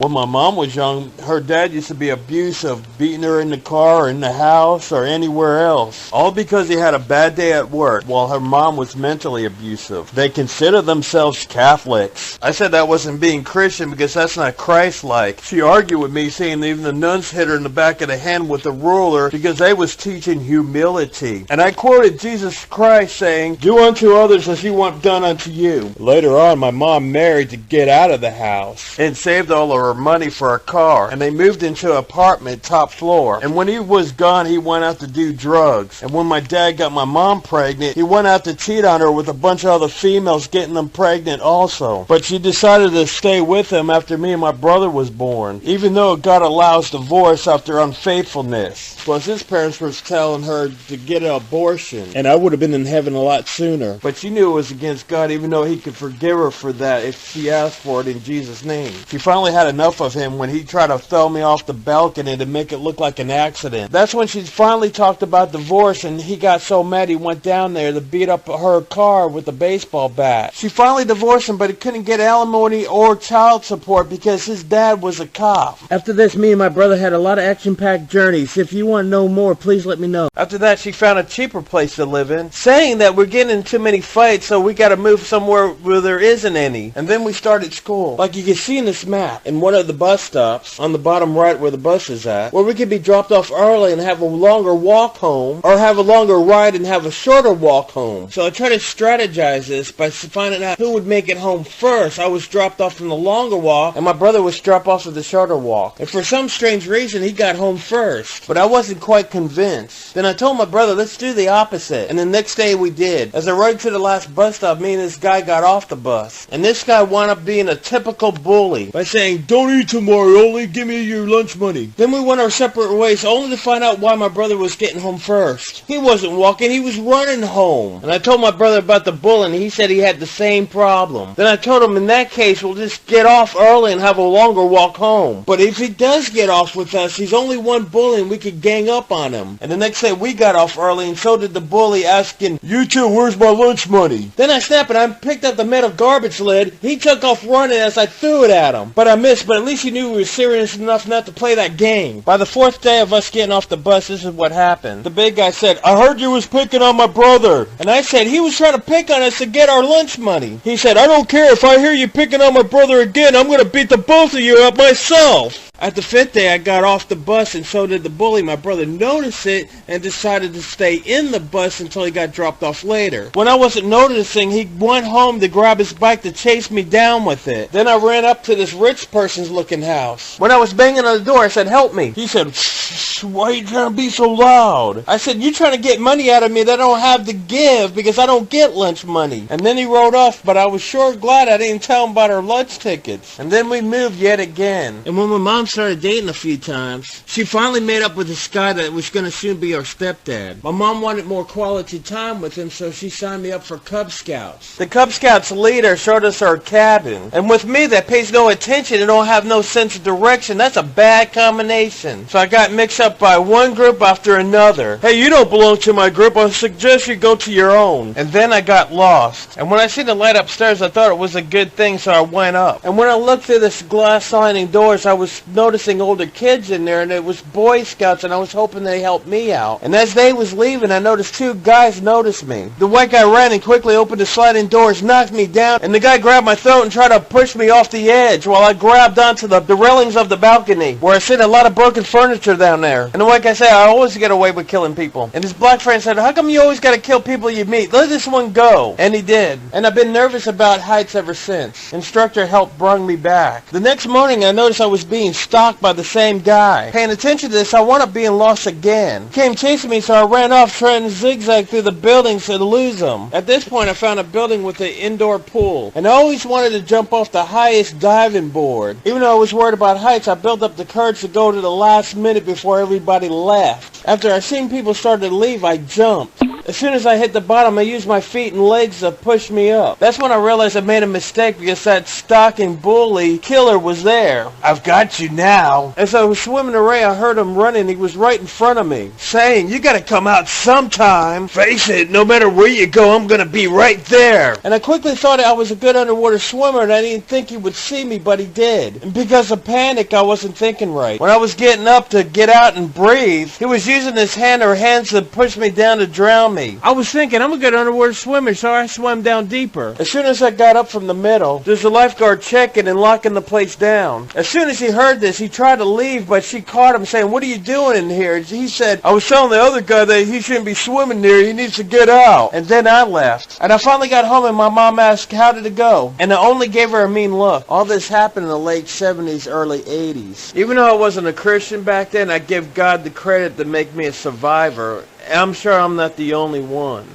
When my mom was young, her dad used to be abusive, beating her in the car or in the house or anywhere else. All because he had a bad day at work while her mom was mentally abusive. They consider themselves Catholics. I said that wasn't being Christian because that's not Christ-like. She argued with me saying even the nuns hit her in the back of the hand with a ruler because they was teaching humility. And I quoted Jesus Christ saying, "Do unto others as you want done unto you." Later on, my mom married to get out of the house and saved all of her money for a car, and they moved into an apartment top floor. And when he was gone, he went out to do drugs. And when my dad got my mom pregnant, he went out to cheat on her with a bunch of other females, getting them pregnant also. But she decided to stay with him after me and my brother was born, even though God allows divorce after unfaithfulness. Plus his parents were telling her to get an abortion, and I would have been in heaven a lot sooner. But she knew it was against God, even though he could forgive her for that if she asked for it in Jesus' name. She finally had enough of him when he tried to throw me off the balcony to make it look like an accident. That's when she finally talked about divorce, and he got so mad he went down there to beat up her car with a baseball bat. She finally divorced him, but he couldn't get alimony or child support because his dad was a cop. After this, me and my brother had a lot of action-packed journeys. If you want to know more, please let me know. After that, she found a cheaper place to live in, saying that we're getting in too many fights, so we got to move somewhere where there isn't any. And then we started school. Like you can see in this map, in one of the bus stops, on the bottom right where the bus is at, where we could be dropped off early and have a longer walk home, or have a longer ride and have a shorter walk home. So I tried to strategize this by finding out who would make it home first. I was dropped off in the longer walk, and my brother was dropped off at the shorter walk. And for some strange reason, he got home first. But I wasn't quite convinced. Then I told my brother, let's do the opposite. And the next day we did. As I rode to the last bus stop, me and this guy got off the bus. And this guy wound up being a typical bully by saying, "Don't eat tomorrow, only give me your lunch money." Then we went our separate ways, only to find out why my brother was getting home first. He wasn't walking, he was running home. And I told my brother about the bully, and he said he had the same problem. Then I told him, in that case, we'll just get off early and have a longer walk home. But if he does get off with us, he's only one bully and we could gang up on him. And the next day we got off early, and so did the bully, asking, "You two, where's my lunch money?" Then I snapped and I picked up the metal garbage lid. He took off running as I threw it at him. But I missed, but at least he knew we were serious enough not to play that game. By the fourth day of us getting off the bus, this is what happened. The big guy said, "I heard you was picking on my brother." And I said, "He was trying to pick on us to get our lunch money." He said, "I don't care. If I hear you picking on my brother again, I'm going to beat the both of you up myself." At the fifth day, I got off the bus, and so did the bully. My brother noticed it and decided to stay in the bus until he got dropped off later. When I wasn't noticing, he went home to grab his bike to chase me down with it. Then I ran up to this rich person's looking house. When I was banging on the door, I said, "Help me." He said, "Shh, why are you trying to be so loud?" I said, "You trying to get money out of me that I don't have to give because I don't get lunch money." And then he rode off, but I was sure glad I didn't tell him about our lunch tickets. And then we moved yet again. And when my mom started dating a few times, she finally made up with this guy that was going to soon be our stepdad. My mom wanted more quality time with him, so she signed me up for Cub Scouts. The Cub Scouts leader showed us our cabin. And with me that pays no attention and don't have no sense of direction, that's a bad combination. So I got mixed up by one group after another. "Hey, you don't belong to my group. I suggest you go to your own." And then I got lost. And when I seen the light upstairs, I thought it was a good thing, so I went up. And when I looked through this glass sliding doors, I was noticing older kids in there, and it was Boy Scouts, and I was hoping they helped me out. And as they was leaving, I noticed two guys noticed me. The white guy ran and quickly opened the sliding doors, knocked me down, and the guy grabbed my throat and tried to push me off the edge while I grabbed onto the railings of the balcony, where I seen a lot of broken furniture down there. And the white guy said, "I always get away with killing people." And his black friend said, "How come you always gotta kill people you meet? Let this one go." And he did. And I've been nervous about heights ever since. Instructor helped bring me back. The next morning, I noticed I was being stalked by the same guy. Paying attention to this, I wound up being lost again. He came chasing me, so I ran off trying to zigzag through the buildings to lose him. At this point, I found a building with an indoor pool, and I always wanted to jump off the highest diving board. Even though I was worried about heights, I built up the courage to go to the last minute before everybody left. After I seen people start to leave, I jumped. As soon as I hit the bottom, I used my feet and legs to push me up. That's when I realized I made a mistake because that stalking bully killer was there. I've got you now. As I was swimming away, I heard him running. He was right in front of me, saying, "You gotta come out sometime. Face it, no matter where you go, I'm gonna be right there." And I quickly thought I was a good underwater swimmer, and I didn't think he would see me, but he did. And because of panic, I wasn't thinking right. When I was getting up to get out and breathe, he was using his hand or hands to push me down to drown me. I was thinking, I'm a good underwater swimmer, so I swam down deeper. As soon as I got up from the middle, there's a lifeguard checking and locking the place down. As soon as he heard this, he tried to leave, but she caught him saying, "What are you doing in here?" And he said, "I was telling the other guy that he shouldn't be swimming there. He needs to get out." And then I left. And I finally got home and my mom asked, "How did it go?" And I only gave her a mean look. All this happened in the late 70s, early 80s. Even though I wasn't a Christian back then, I give God the credit to make me a survivor. I'm sure I'm not the only one.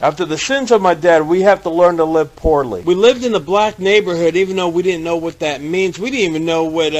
After the sins of my dad, we have to learn to live poorly. We lived in a black neighborhood even though we didn't know what that means. We didn't even know what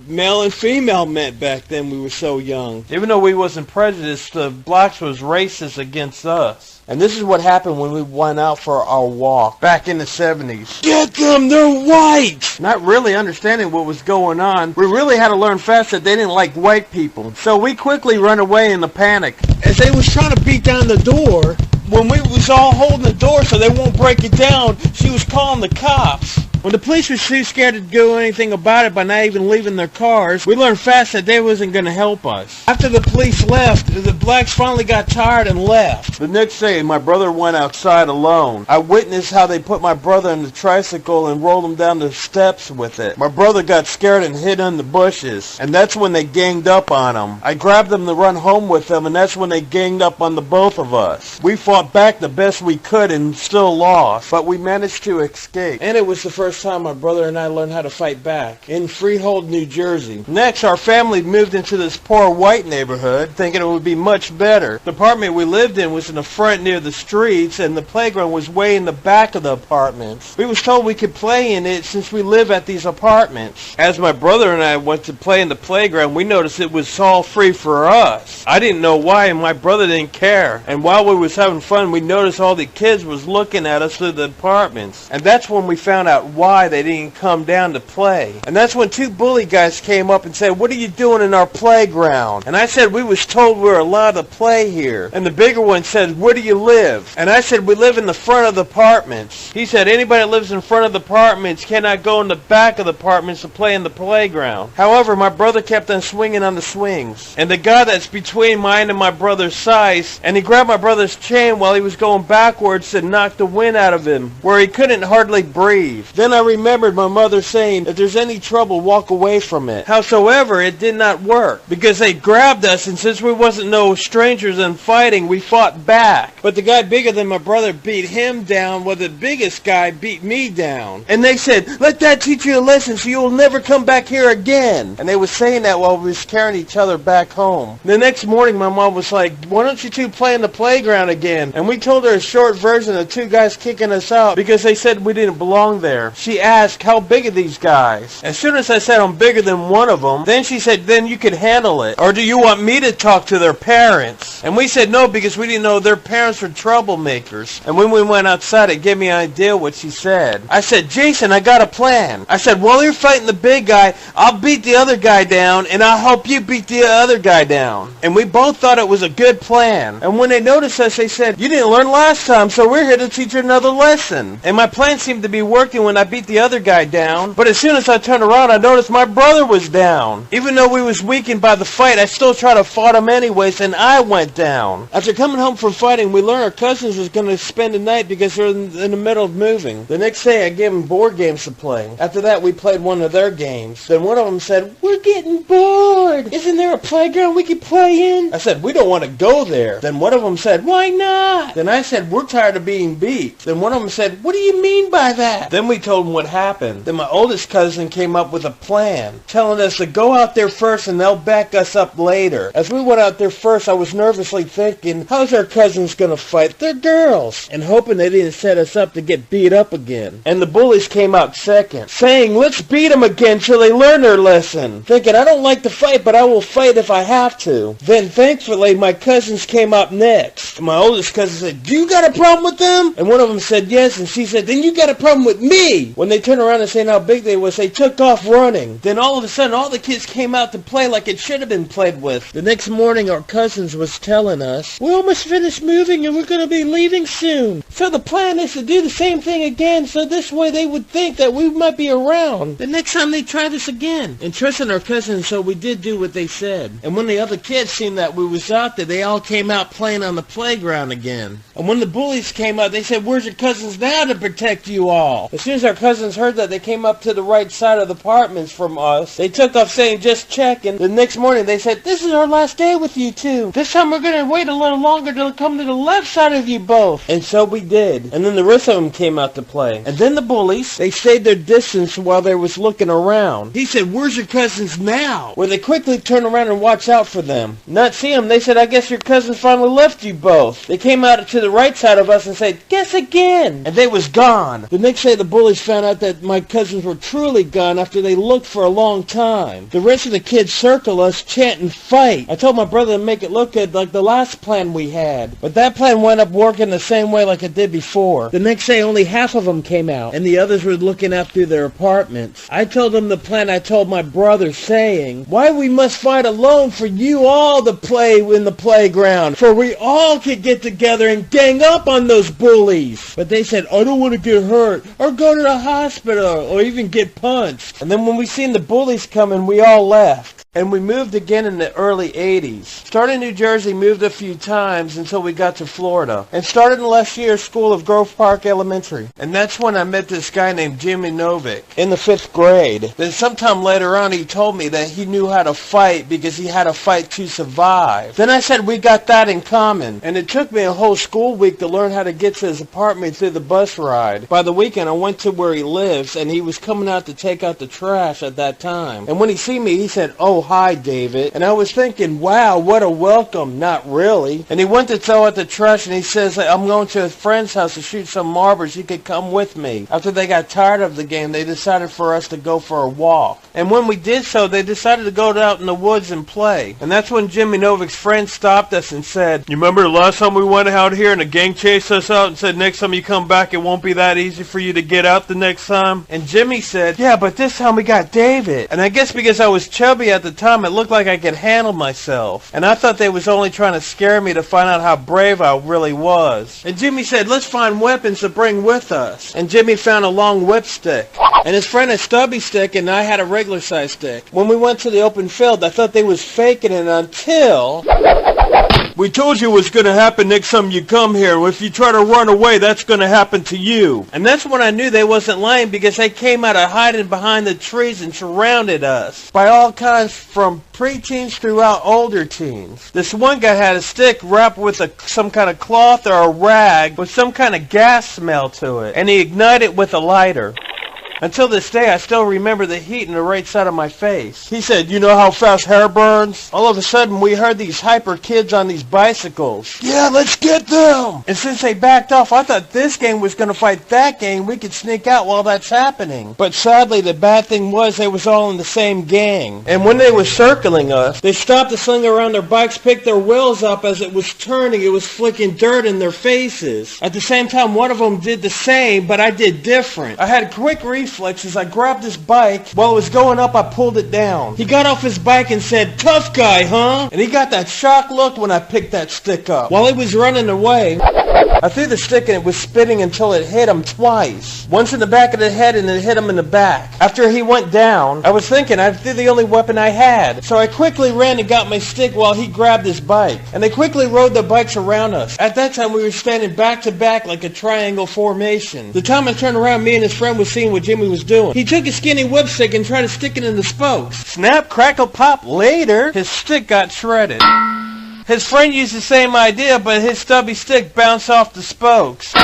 male and female meant back then. We were so young. Even though we wasn't prejudiced, the blacks was racist against us. And this is what happened when we went out for our walk back in the 70s. Get them, they're white! Not really understanding what was going on, we really had to learn fast that they didn't like white people. So we quickly run away in a panic. As they was trying to beat down the door, when we was all holding the door so they won't break it down, she was calling the cops. When the police was too scared to do anything about it by not even leaving their cars, we learned fast that they wasn't going to help us. After the police left, the blacks finally got tired and left. The next day, my brother went outside alone. I witnessed how they put my brother in the tricycle and rolled him down the steps with it. My brother got scared and hid in the bushes, and that's when they ganged up on him. I grabbed them to run home with them, and that's when they ganged up on the both of us. We fought back the best we could and still lost, but we managed to escape. And it was the first time my brother and I learned how to fight back in Freehold, New Jersey. Next, our family moved into this poor white neighborhood, thinking it would be much better. The apartment we lived in was in the front near the streets, and the playground was way in the back of the apartments. We was told we could play in it since we live at these apartments. As my brother and I went to play in the playground, we noticed it was all free for us. I didn't know why, and my brother didn't care. And while we was having fun, we noticed all the kids was looking at us through the apartments. And that's when we found out why they didn't come down to play. And that's when two bully guys came up and said, "What are you doing in our playground?" And I said, "We was told we were allowed to play here." And the bigger one said, "Where do you live?" And I said, "We live in the front of the apartments." He said, "Anybody that lives in front of the apartments cannot go in the back of the apartments to play in the playground." However, my brother kept on swinging on the swings. And the guy that's between mine and my brother's size, and he grabbed my brother's chain while he was going backwards and knocked the wind out of him, where he couldn't hardly breathe. Then I remembered my mother saying, "If there's any trouble, walk away from it." Howsoever, it did not work, because they grabbed us, and since we wasn't no strangers in fighting, we fought back. But the guy bigger than my brother beat him down, while the biggest guy beat me down. And they said, "Let that teach you a lesson so you'll never come back here again." And they was saying that while we was carrying each other back home. The next morning, my mom was like, "Why don't you two play in the playground again?" And we told her a short version of two guys kicking us out because they said we didn't belong there. She asked, "How big are these guys?" As soon as I said I'm bigger than one of them, then she said, "Then you could handle it. Or do you want me to talk to their parents?" And we said no, because we didn't know their parents were troublemakers. And when we went outside, it gave me an idea what she said. I said, "Jason, I got a plan." I said, "While you're fighting the big guy, I'll beat the other guy down, and I'll help you beat the other guy down." And we both thought it was a good plan. And when they noticed us, they said, "You didn't learn last time, so we're here to teach you another lesson." And my plan seemed to be working when I beat the other guy down. But as soon as I turned around, I noticed my brother was down. Even though we was weakened by the fight, I still tried to fight him anyways, and I went down. After coming home from fighting, we learned our cousins was going to spend the night because they're in the middle of moving. The next day, I gave them board games to play. After that, we played one of their games. Then one of them said, "We're getting bored. Isn't there a playground we could play in?" I said, "We don't want to go there." Then one of them said, "Why not?" Then I said, "We're tired of being beat." Then one of them said, "What do you mean by that?" Then we told told him what happened. Then my oldest cousin came up with a plan, telling us to go out there first and they'll back us up later. As we went out there first, I was nervously thinking, how's our cousins gonna fight? They're girls. And hoping they didn't set us up to get beat up again. And the bullies came out second, saying, let's beat them again till they learn their lesson. Thinking, I don't like to fight, but I will fight if I have to. Then thankfully, my cousins came up next. And my oldest cousin said, do you got a problem with them? And one of them said yes, and she said, then you got a problem with me. When they turned around and saying how big they was, they took off running. Then all of a sudden, all the kids came out to play like it should have been played with. The next morning, our cousins was telling us, we almost finished moving and we're going to be leaving soon. So the plan is to do the same thing again, so this way they would think that we might be around the next time they try this again. And trusting our cousins, so we did do what they said. And when the other kids seen that we was out there, they all came out playing on the playground again. And when the bullies came out, they said, where's your cousins now to protect you all? As soon as our cousins heard that, they came up to the right side of the apartments from us. They took off saying, just checking. The next morning, they said, this is our last day with you two. This time we're going to wait a little longer to come to the left side of you both. And so we did. And then the rest of them came out to play. And then the bullies, they stayed their distance while they was looking around. He said, where's your cousins now? Where they quickly turned around and watched out for them. Not see them, they said, I guess your cousins finally left you both. They came out to the right side of us and said, guess again. And they was gone. The next day the bullies found out that my cousins were truly gone after they looked for a long time. The rest of the kids circled us chanting fight. I told my brother to make it look good like the last plan we had. But that plan wound up working the same way like it did before. The next day only half of them came out and the others were looking out through their apartments. I told them the plan I told my brother, saying, why we must fight alone for you all to play in the playground, for we all could get together and gang up on those bullies. But they said, I don't want to get hurt or go to the hospital or even get punched. And then when we seen the bullies coming, we all left. And we moved again in the early 80s. Started in New Jersey, moved a few times until we got to Florida. And started in last year's school of Grove Park Elementary. And that's when I met this guy named Jimmy Novick in the 5th grade. Then sometime later on he told me that he knew how to fight because he had to fight to survive. Then I said we got that in common. And it took me a whole school week to learn how to get to his apartment through the bus ride. By the weekend I went to where he lives and he was coming out to take out the trash at that time. And when he seen me he said, oh, hi, David. And I was thinking, wow, what a welcome. Not really. And he went to throw out the trash and he says, I'm going to a friend's house to shoot some marbles. You could come with me. After they got tired of the game, they decided for us to go for a walk. And when we did so, they decided to go out in the woods and play. And that's when Jimmy Novick's friend stopped us and said, you remember the last time we went out here and the gang chased us out and said, next time you come back, it won't be that easy for you to get out the next time? And Jimmy said, yeah, but this time we got David. And I guess because I was chubby at the time, it looked like I could handle myself. And I thought they was only trying to scare me to find out how brave I really was. And Jimmy said, let's find weapons to bring with us. And Jimmy found a long whipstick. And his friend a stubby stick and I had a regular size stick. When we went to the open field, I thought they was faking it until... we told you what's going to happen next time you come here. If you try to run away, that's going to happen to you. And that's when I knew they wasn't lying because they came out of hiding behind the trees and surrounded us. By all kinds, from preteens throughout older teens. This one guy had a stick wrapped with some kind of cloth or a rag with some kind of gas smell to it. And he ignited it with a lighter. Until this day, I still remember the heat in the right side of my face. He said, you know how fast hair burns? All of a sudden, we heard these hyper kids on these bicycles. Yeah, let's get them! And since they backed off, I thought this gang was going to fight that gang. We could sneak out while that's happening. But sadly, the bad thing was they was all in the same gang. And when they was circling us, they stopped to sling around their bikes, picked their wheels up as it was turning. It was flicking dirt in their faces. At the same time, one of them did the same, but I did different. I had quick reflexes. I grabbed his bike. While it was going up, I pulled it down. He got off his bike and said, tough guy, huh? And he got that shocked look when I picked that stick up. While he was running away, I threw the stick and it was spinning until it hit him twice. Once in the back of the head and it hit him in the back. After he went down, I was thinking I threw the only weapon I had. So I quickly ran and got my stick while he grabbed his bike. And they quickly rode their bikes around us. At that time, we were standing back to back like a triangle formation. The time I turned around, me and his friend was seeing what Jimmy was doing. He took his skinny whipstick and tried to stick it in the spokes. Snap, crackle, pop. Later, his stick got shredded. His friend used the same idea, but his stubby stick bounced off the spokes.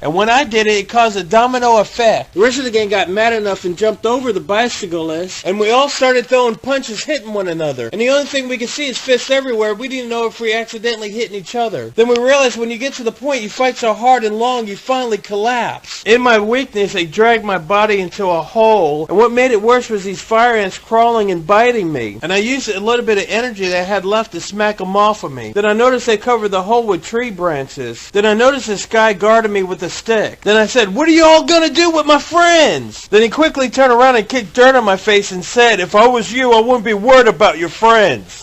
And when I did it, it caused a domino effect. The rest of the gang got mad enough and jumped over the bicyclist, and we all started throwing punches, hitting one another. And the only thing we could see is fists everywhere. We didn't know if we accidentally hitting each other. Then we realized when you get to the point you fight so hard and long, you finally collapse. In my weakness, they dragged my body into a hole, and what made it worse was these fire ants crawling and biting me. And I used a little bit of energy that I had left to smack them off of me. Then I noticed they covered the hole with tree branches. Then I noticed this guy guarded me with a stick. Then I said, "What are you all gonna do with my friends?" Then he quickly turned around and kicked dirt on my face and said, "If I was you, I wouldn't be worried about your friends."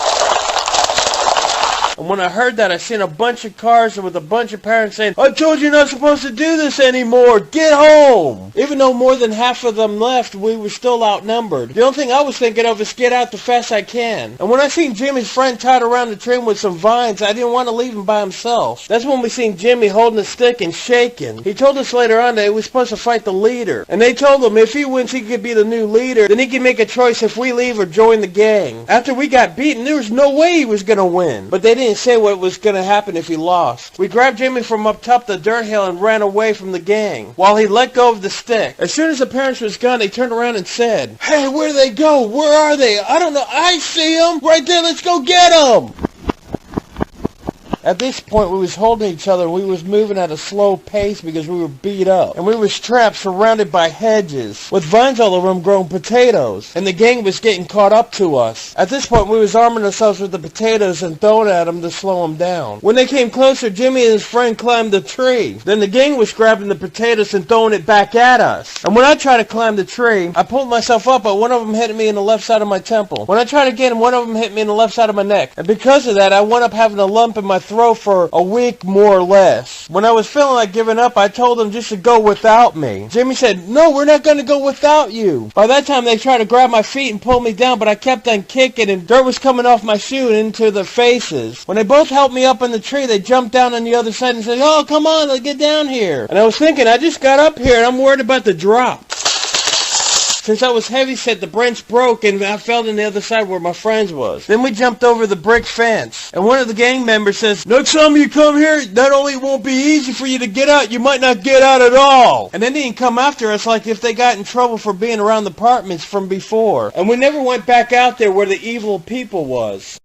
And when I heard that, I seen a bunch of cars with a bunch of parents saying, "I told you you're not supposed to do this anymore. Get home." Even though more than half of them left, we were still outnumbered. The only thing I was thinking of is get out the fast I can. And when I seen Jimmy's friend tied around the train with some vines, I didn't want to leave him by himself. That's when we seen Jimmy holding a stick and shaking. He told us later on that he was supposed to fight the leader. And they told him if he wins, he could be the new leader. Then he could make a choice if we leave or join the gang. After we got beaten, there was no way he was going to win. But they didn't say what was going to happen if he lost. We grabbed Jimmy from up top the dirt hill and ran away from the gang while he let go of the stick. As soon as the parents was gone, they turned around and said, "Hey, where do they go? Where are they? I don't know. I see them right there. Let's go get them." At this point, we was holding each other and we was moving at a slow pace because we were beat up. And we was trapped, surrounded by hedges, with vines all over them growing potatoes. And the gang was getting caught up to us. At this point, we was arming ourselves with the potatoes and throwing at them to slow them down. When they came closer, Jimmy and his friend climbed the tree. Then the gang was grabbing the potatoes and throwing it back at us. And when I tried to climb the tree, I pulled myself up, but one of them hit me in the left side of my temple. When I tried again, one of them hit me in the left side of my neck. And because of that, I wound up having a lump in my throat for a week more or less. When I was feeling like giving up, I told them just to go without me. Jimmy said, "No, we're not going to go without you." By that time, they tried to grab my feet and pull me down, but I kept on kicking and dirt was coming off my shoe and into their faces. When they both helped me up on the tree, they jumped down on the other side and said, "Oh, come on, let's get down here." And I was thinking, I just got up here and I'm worried about the drop. Since I was heavy-set, the branch broke and I fell on the other side where my friends was. Then we jumped over the brick fence. And one of the gang members says, "Next time you come here, not only it won't be easy for you to get out, you might not get out at all." And they didn't come after us like if they got in trouble for being around the apartments from before. And we never went back out there where the evil people was.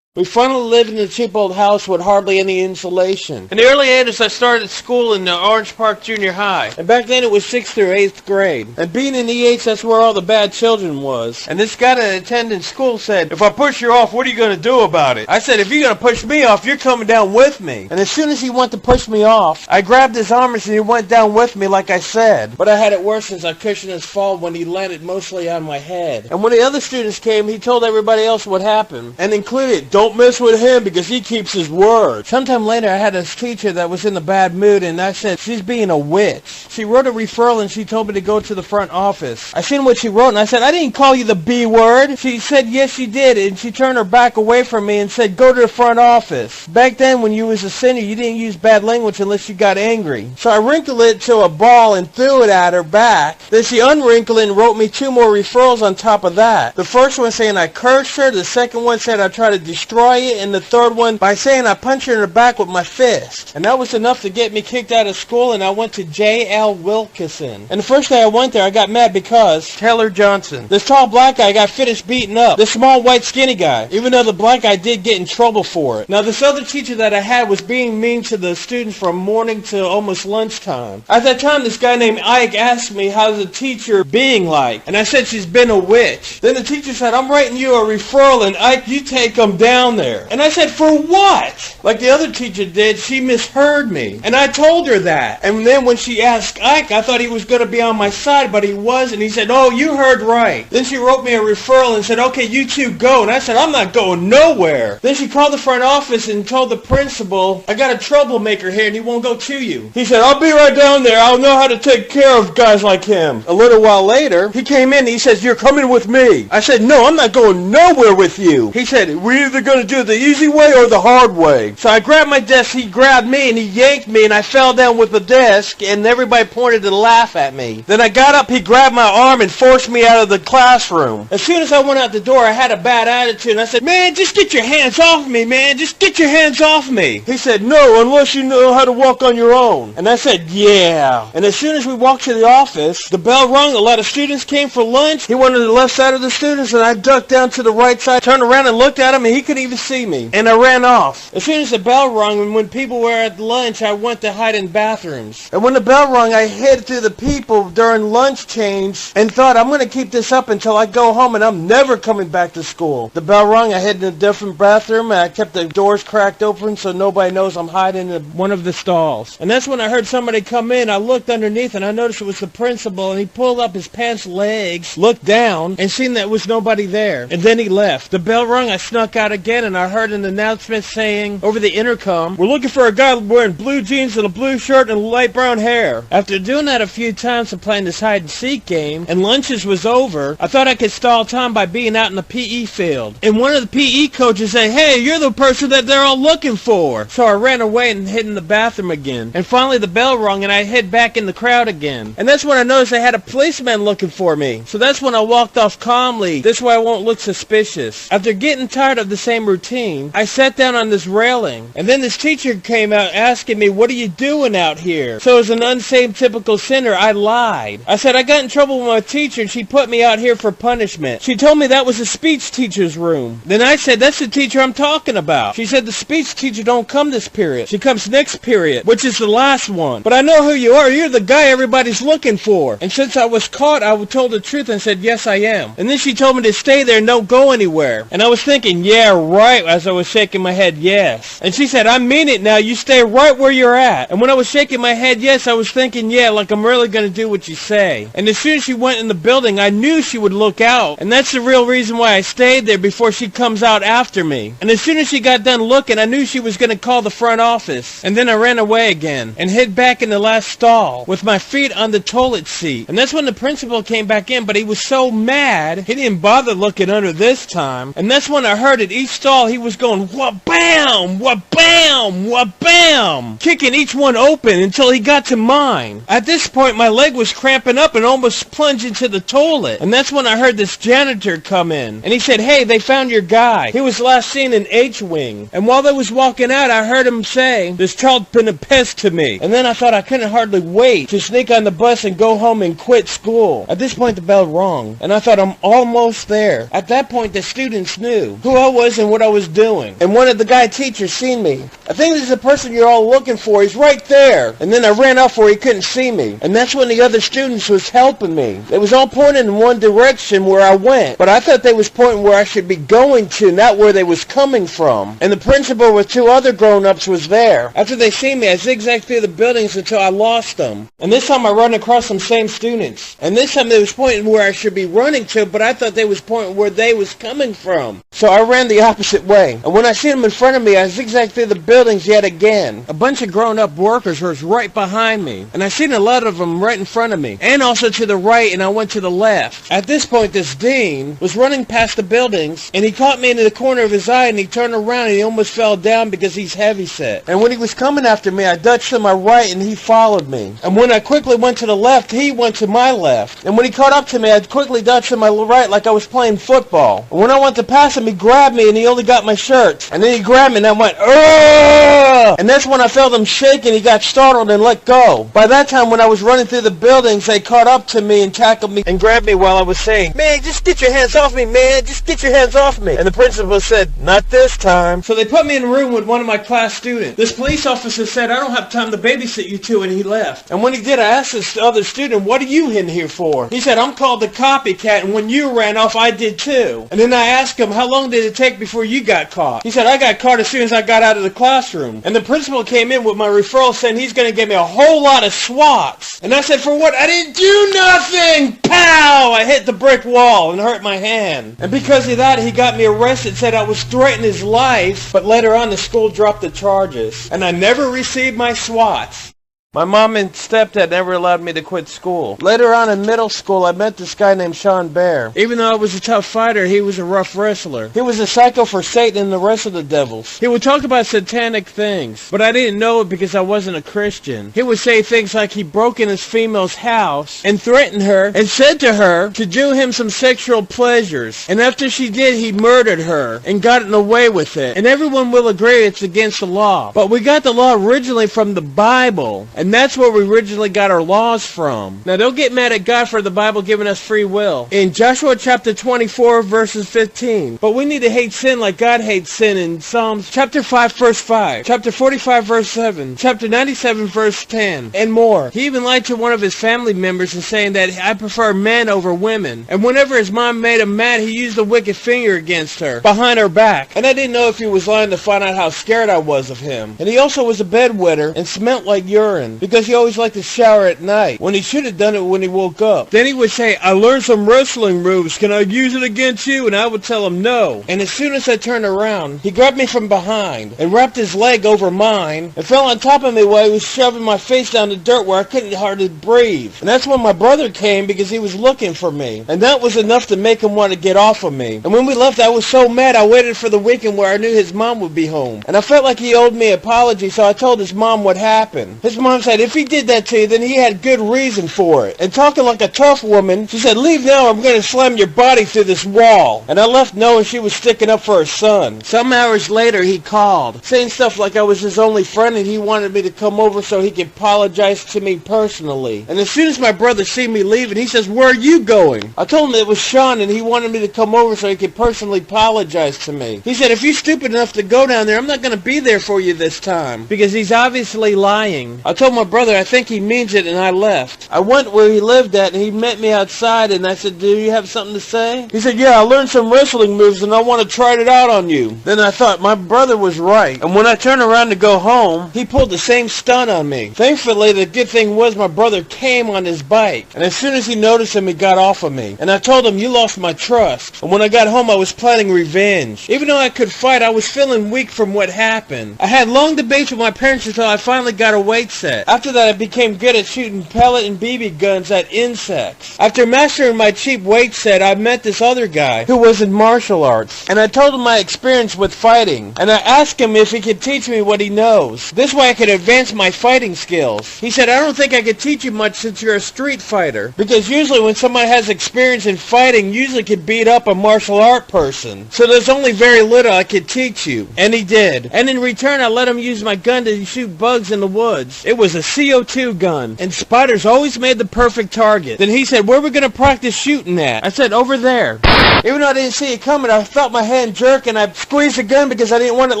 We finally lived in a cheap old house with hardly any insulation. In the early 80s, I started school in the Orange Park Junior High. And back then it was 6th through 8th grade. And being in EH, that's where all the bad children was. And this guy that attended school said, "If I push you off, what are you going to do about it?" I said, "If you're going to push me off, you're coming down with me." And as soon as he went to push me off, I grabbed his arms and he went down with me like I said. But I had it worse since I cushioned his fall when he landed mostly on my head. And when the other students came, he told everybody else what happened. And included, "Don't mess with him because he keeps his word." Sometime later, I had a teacher that was in a bad mood, and I said, "She's being a witch." She wrote a referral, and she told me to go to the front office. I seen what she wrote, and I said, "I didn't call you the B word." She said, "Yes, you did," and she turned her back away from me and said, "Go to the front office." Back then, when you was a senior, you didn't use bad language unless you got angry. So I wrinkled it to a ball and threw it at her back. Then she unwrinkled it and wrote me 2 more referrals on top of that. The first one saying I cursed her, the second one said I tried to destroy it, and the third one by saying I punched her in the back with my fist. And that was enough to get me kicked out of school, and I went to J.L. Wilkinson. And the first day I went there, I got mad because Taylor Johnson, this tall black guy, got finished beating up this small white skinny guy, even though the black guy did get in trouble for it. Now this other teacher that I had was being mean to the students from morning to almost lunchtime. At that time, this guy named Ike asked me how's the teacher being like, and I said she's been a witch. Then the teacher said, "I'm writing you a referral, and Ike, you take them down there." And I said, "For what?" Like the other teacher did, she misheard me. And I told her that. And then when she asked Ike, I thought he was going to be on my side, but he wasn't. He said, "Oh, you heard right." Then she wrote me a referral and said, "Okay, you two go." And I said, "I'm not going nowhere." Then she called the front office and told the principal, "I got a troublemaker here and he won't go to you." He said, "I'll be right down there. I'll know how to take care of guys like him." A little while later, he came in and he says, "You're coming with me." I said, "No, I'm not going nowhere with you." He said, "We're either going to do it the easy way or the hard way. So I grabbed my desk, he grabbed me, and he yanked me, and I fell down with the desk, and everybody pointed to laugh at me. Then I got up, he grabbed my arm and forced me out of the classroom. As soon as I went out the door, I had a bad attitude, and I said, man, just get your hands off me, man. Just get your hands off me. He said, no, unless you know how to walk on your own. And I said, yeah. And as soon as we walked to the office, the bell rung, a lot of students came for lunch. He went to the left side of the students, and I ducked down to the right side, turned around and looked at him, and he couldn't even see me. And I ran off. As soon as the bell rung, and when people were at lunch, I went to hide in bathrooms. And when the bell rung, I hid through the people during lunch change and thought, I'm going to keep this up until I go home, and I'm never coming back to school. The bell rung, I hid in a different bathroom, and I kept the doors cracked open so nobody knows I'm hiding in one of the stalls. And that's when I heard somebody come in. I looked underneath, and I noticed it was the principal, and he pulled up his pants legs, looked down, and seen that there was nobody there. And then he left. The bell rung, I snuck out again, and I heard an announcement saying over the intercom, we're looking for a guy wearing blue jeans and a blue shirt and light brown hair. After doing that a few times and playing this hide and seek game, and lunches was over, I thought I could stall time by being out in the PE field. And one of the PE coaches said, hey, you're the person that they're all looking for. So I ran away and hid in the bathroom again. And finally the bell rung and I hid back in the crowd again. And that's when I noticed they had a policeman looking for me. So that's when I walked off calmly. This way I won't look suspicious. After getting tired of the same routine, I sat down on this railing. And then this teacher came out asking me, what are you doing out here? So as an unsaved typical sinner, I lied. I said I got in trouble with my teacher and she put me out here for punishment. She told me that was a speech teacher's room. Then I said, that's the teacher I'm talking about. She said the speech teacher don't come this period. She comes next period, which is the last one. But I know who you are. You're the guy everybody's looking for. And since I was caught, I told the truth and said, yes, I am. And then she told me to stay there and don't go anywhere. And I was thinking, yeah, right, as I was shaking my head, yes. And she said, I mean it now. You stay right where you're at. And when I was shaking my head, yes, I was thinking, yeah, like I'm really going to do what you say. And as soon as she went in the building, I knew she would look out. And that's the real reason why I stayed there before she comes out after me. And as soon as she got done looking, I knew she was going to call the front office. And then I ran away again and hid back in the last stall with my feet on the toilet seat. And that's when the principal came back in, but he was so mad, he didn't bother looking under this time. And that's when I heard at each stall he was going, wha-bam, wha-bam, wha-bam, kicking each one open until he got to mine. At this point, my leg was cramping up and almost plunged into the toilet. And that's when I heard this janitor come in. And he said, hey, they found your guy. He was last seen in H-Wing. And while they was walking out, I heard him say, this child's been a pest to me. And then I thought I couldn't hardly wait to sneak on the bus and go home and quit school. At this point, the bell rung. And I thought I'm almost there. At that point, the students knew who I was and what I was doing. And one of the guy teachers seen me. I think this is the person you're all looking for. He's right there. And then I ran off where he couldn't see me. And that's when the other students was helping me. They was all pointing in one direction where I went. But I thought they was pointing where I should be going to, not where they was coming from. And the principal with two other grown-ups was there. After they seen me, I zigzagged through the buildings until I lost them. And this time I run across some same students. And this time they was pointing where I should be running to, but I thought they was pointing where they was coming from. So I ran the opposite way. And when I seen them in front of me, I zigzagged through the buildings yet again. A bunch of grown-up workers was right behind me. And I seen a lot of them right in front of me. And also to the right, and I went to the left. At this point, this dean was running past the buildings, and he caught me in the corner of his eye, and he turned around, and he almost fell down because he's heavy-set. And when he was coming after me, I dutched to my right, and he followed me. And when I quickly went to the left, he went to my left. And when he caught up to me, I quickly dutched to my right like I was playing football. And when I went to pass him, he grabbed me, and he only got my shirt. And then he grabbed me, and I went, "Ugh!" And that's when I felt him shake, and he got startled and let go. By that time, when I was running through the buildings, they caught up to me and tackled me and grabbed me while I was saying, "Man, just get your hands off me, man. Just get your hands off me." And the principal said, "Not this time." So they put me in a room with one of my class students. This police officer said, "I don't have time to babysit you two," and he left. And when he did, I asked this other student, "What are you in here for?" He said, "I'm called the copycat, and when you ran off, I did too." And then I asked him, "How long did it take before you got caught?" He said, "I got caught as soon as I got out of the classroom." And the principal came in with my referral saying he's going to give me a whole lot of swats. And I said, "For what? I didn't do nothing!" Pow! I hit the brick wall and hurt my hand. And because of that, he got me arrested, said I was threatening his life, but later on the school dropped the charges. And I never received my swats. My mom and stepdad never allowed me to quit school. Later on in middle school, I met this guy named Sean Bear. Even though I was a tough fighter, he was a rough wrestler. He was a psycho for Satan and the rest of the devils. He would talk about satanic things, but I didn't know it because I wasn't a Christian. He would say things like he broke in his female's house and threatened her and said to her to do him some sexual pleasures. And after she did, he murdered her and got away with it. And everyone will agree it's against the law. But we got the law originally from the Bible. And that's where we originally got our laws from. Now don't get mad at God for the Bible giving us free will. In Joshua chapter 24 verses 15. But we need to hate sin like God hates sin in Psalms chapter 5 verse 5. Chapter 45 verse 7. Chapter 97 verse 10. And more. He even lied to one of his family members in saying that I prefer men over women. And whenever his mom made him mad, he used a wicked finger against her behind her back. And I didn't know if he was lying to find out how scared I was of him. And he also was a bedwetter and smelled like urine. Because he always liked to shower at night, when he should have done it when he woke up. Then he would say, I learned some wrestling moves, can I use it against you? And I would tell him no. And as soon as I turned around, he grabbed me from behind and wrapped his leg over mine and fell on top of me while he was shoving my face down the dirt where I couldn't hardly breathe. And that's when my brother came because he was looking for me. And that was enough to make him want to get off of me. And when we left, I was so mad I waited for the weekend where I knew his mom would be home. And I felt like he owed me an apology, so I told his mom what happened. His mom said, if he did that to you, then he had good reason for it. And talking like a tough woman, she said, leave now, I'm going to slam your body through this wall. And I left knowing she was sticking up for her son. Some hours later, he called, saying stuff like I was his only friend and he wanted me to come over so he could apologize to me personally. And as soon as my brother seen me leaving, he says, where are you going? I told him it was Sean and he wanted me to come over so he could personally apologize to me. He said, if you're stupid enough to go down there, I'm not going to be there for you this time. Because he's obviously lying. I told my brother, I think he means it, and I left. I went where he lived at and he met me outside and I said, do you have something to say? He said, yeah, I learned some wrestling moves and I want to try it out on you. Then I thought my brother was right. And when I turned around to go home, he pulled the same stunt on me. Thankfully, the good thing was my brother came on his bike. And as soon as he noticed him, he got off of me. And I told him, you lost my trust. And when I got home, I was planning revenge. Even though I could fight, I was feeling weak from what happened. I had long debates with my parents until I finally got a weight set. After that, I became good at shooting pellet and BB guns at insects. After mastering my cheap weight set, I met this other guy who was in martial arts. And I told him my experience with fighting. And I asked him if he could teach me what he knows. This way I could advance my fighting skills. He said, I don't think I could teach you much since you're a street fighter. Because usually when someone has experience in fighting, usually could beat up a martial art person. So there's only very little I could teach you. And he did. And in return, I let him use my gun to shoot bugs in the woods. It was a CO2 gun. And spiders always made the perfect target. Then he said, where are we going to practice shooting at? I said, over there. Even though I didn't see it coming, I felt my hand jerk and I squeezed the gun because I didn't want to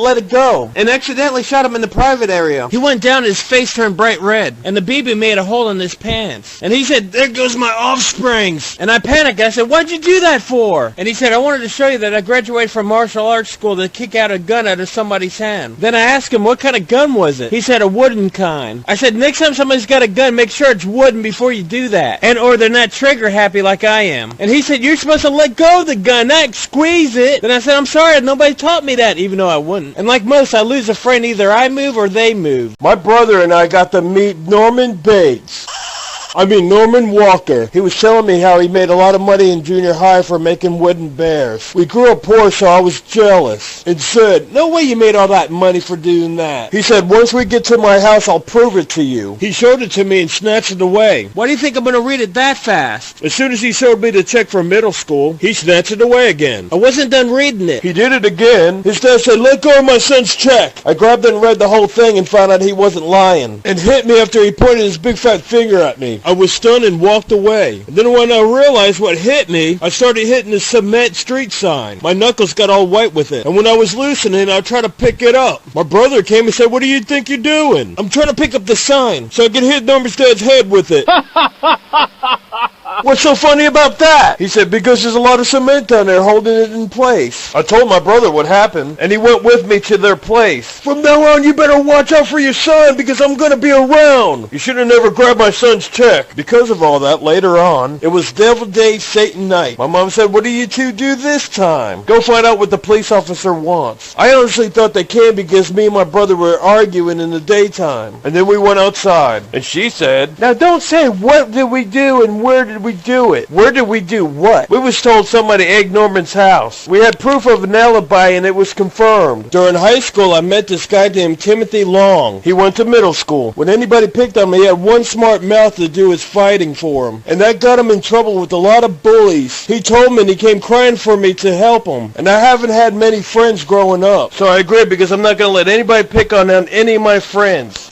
let it go. And accidentally shot him in the private area. He went down and his face turned bright red. And the BB made a hole in his pants. And he said, there goes my offsprings. And I panicked. I said, what'd you do that for? And he said, I wanted to show you that I graduated from martial arts school to kick out a gun out of somebody's hand. Then I asked him, what kind of gun was it? He said, a wooden kind. I said, next time somebody's got a gun, make sure it's wooden before you do that. And or they're not trigger happy like I am. And he said, you're supposed to let go of the gun, not squeeze it. Then I said, I'm sorry, nobody taught me that, even though I wouldn't. And like most, I lose a friend, either I move or they move. My brother and I got to meet Norman Bates. Norman Walker. He was telling me how he made a lot of money in junior high for making wooden bears. We grew up poor, so I was jealous and said, no way you made all that money for doing that. He said, once we get to my house, I'll prove it to you. He showed it to me and snatched it away. Why do you think I'm going to read it that fast? As soon as he showed me the check for middle school, he snatched it away again. I wasn't done reading it. He did it again. His dad said, let go of my son's check. I grabbed it and read the whole thing and found out he wasn't lying. And hit me after he pointed his big fat finger at me. I was stunned and walked away. And then when I realized what hit me, I started hitting the cement street sign. My knuckles got all white with it. And when I was loosening, I tried to pick it up. My brother came and said, what do you think you're doing? I'm trying to pick up the sign so I could hit Norman's dad's head with it. What's so funny about that? He said, because there's a lot of cement down there holding it in place. I told my brother what happened, and he went with me to their place. From now on, you better watch out for your son, because I'm going to be around. You should have never grabbed my son's check. Because of all that, later on, it was Devil Day, Satan Night. My mom said, what do you two do this time? Go find out what the police officer wants. I honestly thought they can because me and my brother were arguing in the daytime. And then we went outside. And she said, now don't say what did we do and where did we do it. Where did we do what? We was told somebody egged Norman's house. We had proof of an alibi and it was confirmed. During high school, I met this guy named Timothy Long. He went to middle school. When anybody picked on me, he had one smart mouth to do his fighting for him. And that got him in trouble with a lot of bullies. He told me and he came crying for me to help him. And I haven't had many friends growing up. So I agreed because I'm not going to let anybody pick on any of my friends.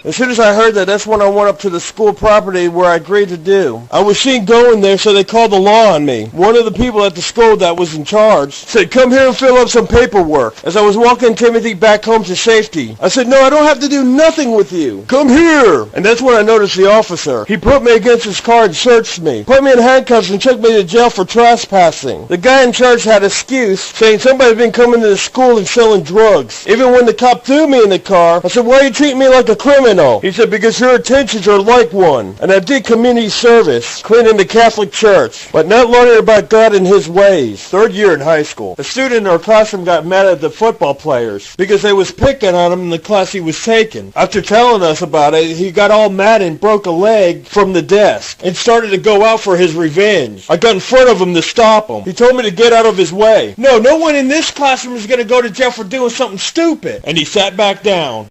As soon as I heard that, that's when I went up to the school property where I agreed to do. I was seen going there, so they called the law on me. One of the people at the school that was in charge said, come here and fill out some paperwork. As I was walking Timothy back home to safety, I said, no, I don't have to do nothing with you. Come here. And that's when I noticed the officer. He put me against his car and searched me, put me in handcuffs and took me to jail for trespassing. The guy in charge had an excuse, saying somebody's been coming to the school and selling drugs. Even when the cop threw me in the car, I said, why are you treating me like a criminal? He said, because your intentions are like one. And I did community service, cleaning the Catholic Church, but not learning about God and His ways. Third year in high school, a student in our classroom got mad at the football players because they was picking on him in the class he was taking. After telling us about it, he got all mad and broke a leg from the desk and started to go out for his revenge. I got in front of him to stop him. He told me to get out of his way. No one in this classroom is going to go to jail for doing something stupid. And he sat back down.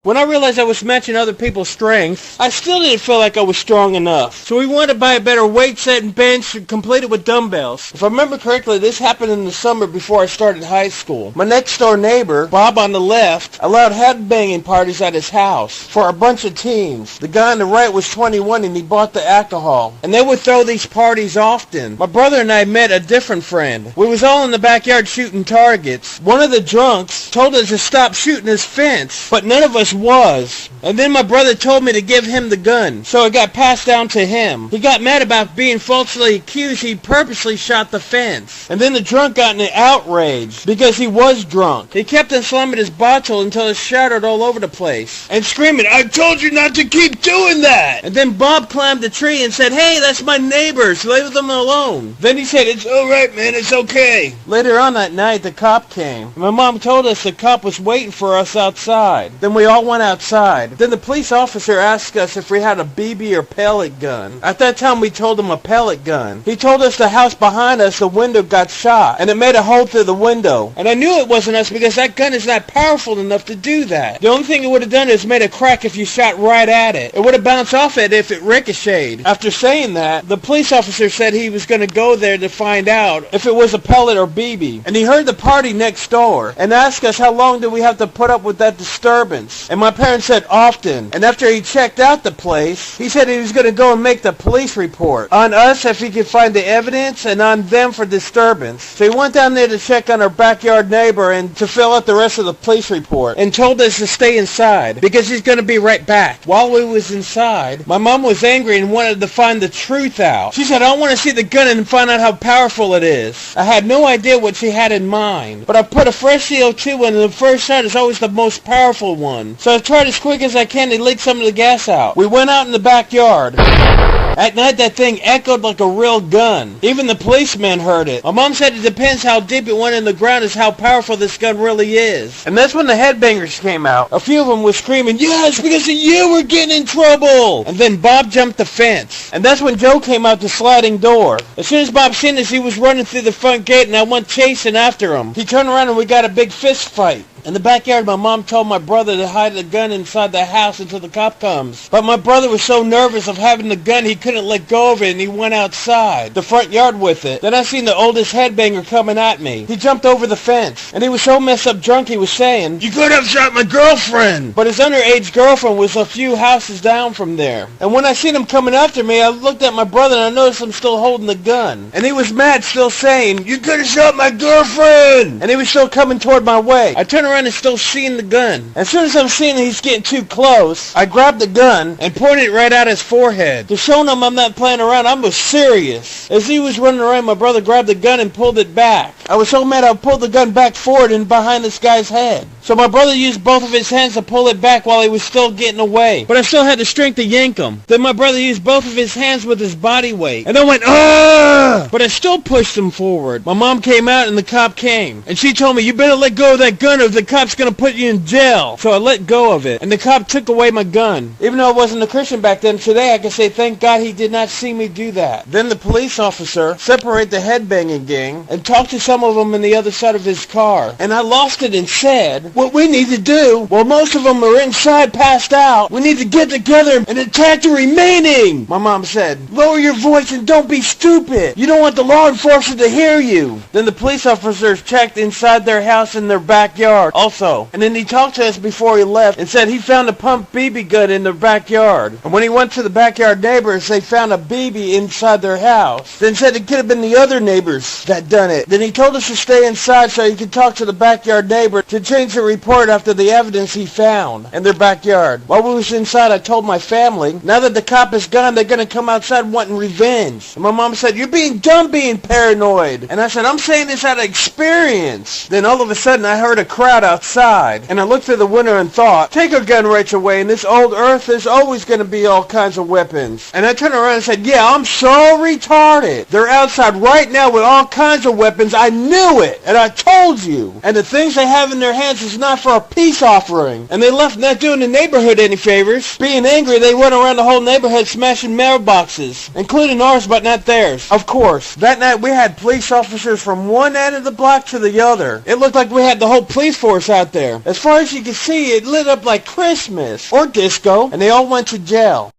When I realized I was matching other people's strengths, I still didn't feel like I was strong enough. So we wanted to buy a better weight set and bench and complete it with dumbbells. If I remember correctly, this happened in the summer before I started high school. My next door neighbor, Bob on the left, allowed headbanging parties at his house for a bunch of teens. The guy on the right was 21 and he bought the alcohol. And they would throw these parties often. My brother and I met a different friend. We was all in the backyard shooting targets. One of the drunks told us to stop shooting his fence, but none of us was. And then my brother told me to give him the gun, so it got passed down to him. He got mad about being falsely accused. He purposely shot the fence. And then the drunk got in an outrage because he was drunk. He kept on slamming his bottle until it shattered all over the place and screaming, I told you not to keep doing that. And then Bob climbed the tree and said, hey, that's my neighbors, leave them alone. Then he said, it's alright, man, it's okay. Later on that night, the cop came. My mom told us the cop was waiting for us outside. Then we all went outside. Then the police officer asked us if we had a BB or pellet gun. At that time we told him a pellet gun. He told us the house behind us, the window got shot and it made a hole through the window. And I knew it wasn't us because that gun is not powerful enough to do that. The only thing it would have done is made a crack if you shot right at it. It would have bounced off it if it ricocheted. After saying that, the police officer said he was going to go there to find out if it was a pellet or BB. And he heard the party next door and asked us how long do we have to put up with that disturbance. And my parents said often. And after he checked out the place, he said he was going to go and make the police report on us if he could find the evidence and on them for disturbance. So he went down there to check on our backyard neighbor and to fill out the rest of the police report and told us to stay inside because he's going to be right back. While we was inside, my mom was angry and wanted to find the truth out. She said, I want to see the gun and find out how powerful it is. I had no idea what she had in mind, but I put a fresh CO2 in and the first shot is always the most powerful one. So I tried as quick as I can to leak some of the gas out. We went out in the backyard. At night, that thing echoed like a real gun. Even the policeman heard it. My mom said it depends how deep it went in the ground is how powerful this gun really is. And that's when the headbangers came out. A few of them were screaming, yes, because of you we're getting in trouble. And then Bob jumped the fence. And that's when Joe came out the sliding door. As soon as Bob seen us, he was running through the front gate and I went chasing after him. He turned around and we got a big fist fight. In the backyard, my mom told my brother to hide the gun inside the house until the cop comes. But my brother was so nervous of having the gun, he couldn't let go of it, and he went outside the front yard with it. Then I seen the oldest headbanger coming at me. He jumped over the fence, and he was so messed up drunk he was saying, you could have shot my girlfriend! But his underage girlfriend was a few houses down from there. And when I seen him coming after me, I looked at my brother and I noticed him still holding the gun. And he was mad, still saying, you could have shot my girlfriend! And he was still coming toward my way. I turned around and still seeing the gun. As soon as I'm seeing he's getting too close, I grabbed the gun and pointed it right at his forehead. To show him I'm not playing around, I was serious. As he was running around, my brother grabbed the gun and pulled it back. I was so mad I pulled the gun back forward and behind this guy's head. So my brother used both of his hands to pull it back while he was still getting away. But I still had the strength to yank him. Then my brother used both of his hands with his body weight. And I went, "Ugh!" But I still pushed him forward. My mom came out and the cop came. And she told me, "You better let go of that gun or the cop's gonna put you in jail." So I let go of it. And the cop took away my gun. Even though I wasn't a Christian back then, today I can say thank God he did not see me do that. Then the police officer separated the headbanging gang and talked to some of them in the other side of his car. And I lost it and said, "What we need to do, while most of them are inside passed out, we need to get together and attack the remaining." My mom said, "Lower your voice and don't be stupid. You don't want the law enforcement to hear you." Then the police officers checked inside their house in their backyard also. And then he talked to us before he left and said he found a pump BB gun in their backyard. And when he went to the backyard neighbors, they found a BB inside their house. Then said it could have been the other neighbors that done it. Then he told us to stay inside so he could talk to the backyard neighbor to change the report after the evidence he found in their backyard. While we was inside, I told my family, now that the cop is gone, they're going to come outside wanting revenge. And my mom said, "You're being dumb being paranoid." And I said, "I'm saying this out of experience." Then all of a sudden, I heard a crowd outside. And I looked through the window and thought, take our gun rights away. In this old earth, there's always going to be all kinds of weapons. And I turned around and said, "Yeah, I'm so retarded. They're outside right now with all kinds of weapons. I knew it. And I told you. And the things they have in their hands is not for a peace offering." And they left not doing the neighborhood any favors. Being angry, they went around the whole neighborhood smashing mailboxes, including ours but not theirs. Of course, that night we had police officers from one end of the block to the other. It looked like we had the whole police force out there. As far as you could see, it lit up like Christmas or disco, and they all went to jail.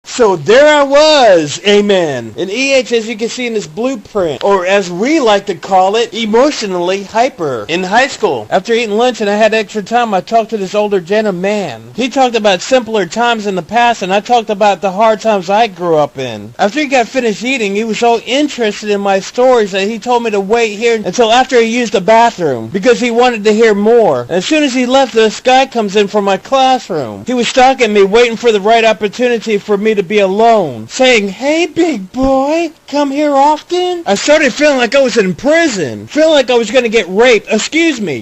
So there I was, amen. And EH, as you can see in this blueprint, or as we like to call it, emotionally hyper. In high school, after eating lunch and I had extra time, I talked to this older gentleman. He talked about simpler times in the past, and I talked about the hard times I grew up in. After he got finished eating, he was so interested in my stories that he told me to wait here until after he used the bathroom, because he wanted to hear more. And as soon as he left, this guy comes in from my classroom. He was stalking me, waiting for the right opportunity for me to be alone, saying, "Hey, big boy, come here often?" I started feeling like I was in prison, feeling like I was going to get raped,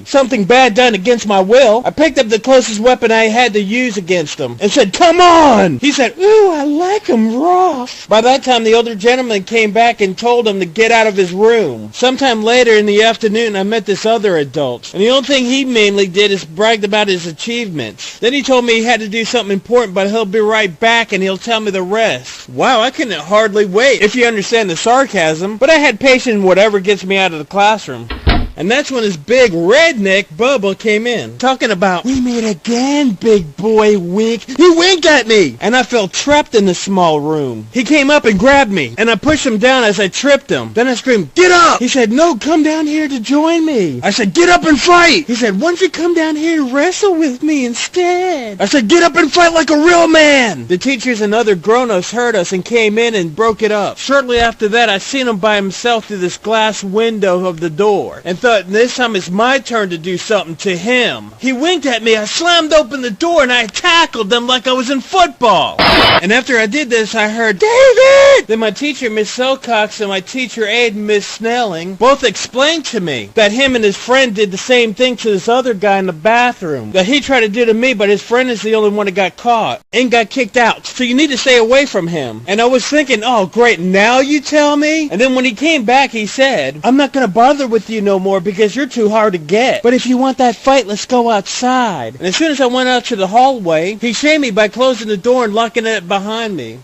something bad done against my will. I picked up the closest weapon I had to use against him and said, "Come on!" He said, "Ooh, I like him rough." By that time, the older gentleman came back and told him to get out of his room. Sometime later in the afternoon, I met this other adult, and the only thing he mainly did is bragged about his achievements. Then he told me he had to do something important, but he'll be right back and he'll tell me the rest. Wow, I couldn't hardly wait, if you understand the sarcasm, but I had patience in whatever gets me out of the classroom. And that's when this big redneck Bubba came in, talking about, "We meet again, big boy, wink." He winked at me, and I felt trapped in the small room. He came up and grabbed me, and I pushed him down as I tripped him. Then I screamed, "Get up!" He said, "No, come down here to join me." I said, "Get up and fight!" He said, "Why don't you come down here and wrestle with me instead?" I said, "Get up and fight like a real man!" The teachers and other grown-ups heard us and came in and broke it up. Shortly after that, I seen him by himself through this glass window of the door, and thought, this time it's my turn to do something to him. He winked at me, I slammed open the door, and I tackled them like I was in football. And after I did this, I heard, "David!" Then my teacher, Miss Silcox, and my teacher aide, Miss Snelling, both explained to me that him and his friend did the same thing to this other guy in the bathroom that he tried to do to me, but his friend is the only one that got caught and got kicked out. So you need to stay away from him. And I was thinking, oh great, now you tell me? And then when he came back, he said, "I'm not going to bother with you no more because you're too hard to get. But if you want that fight, let's go outside." And as soon as I went out to the hallway, he shamed me by closing the door and locking it behind me.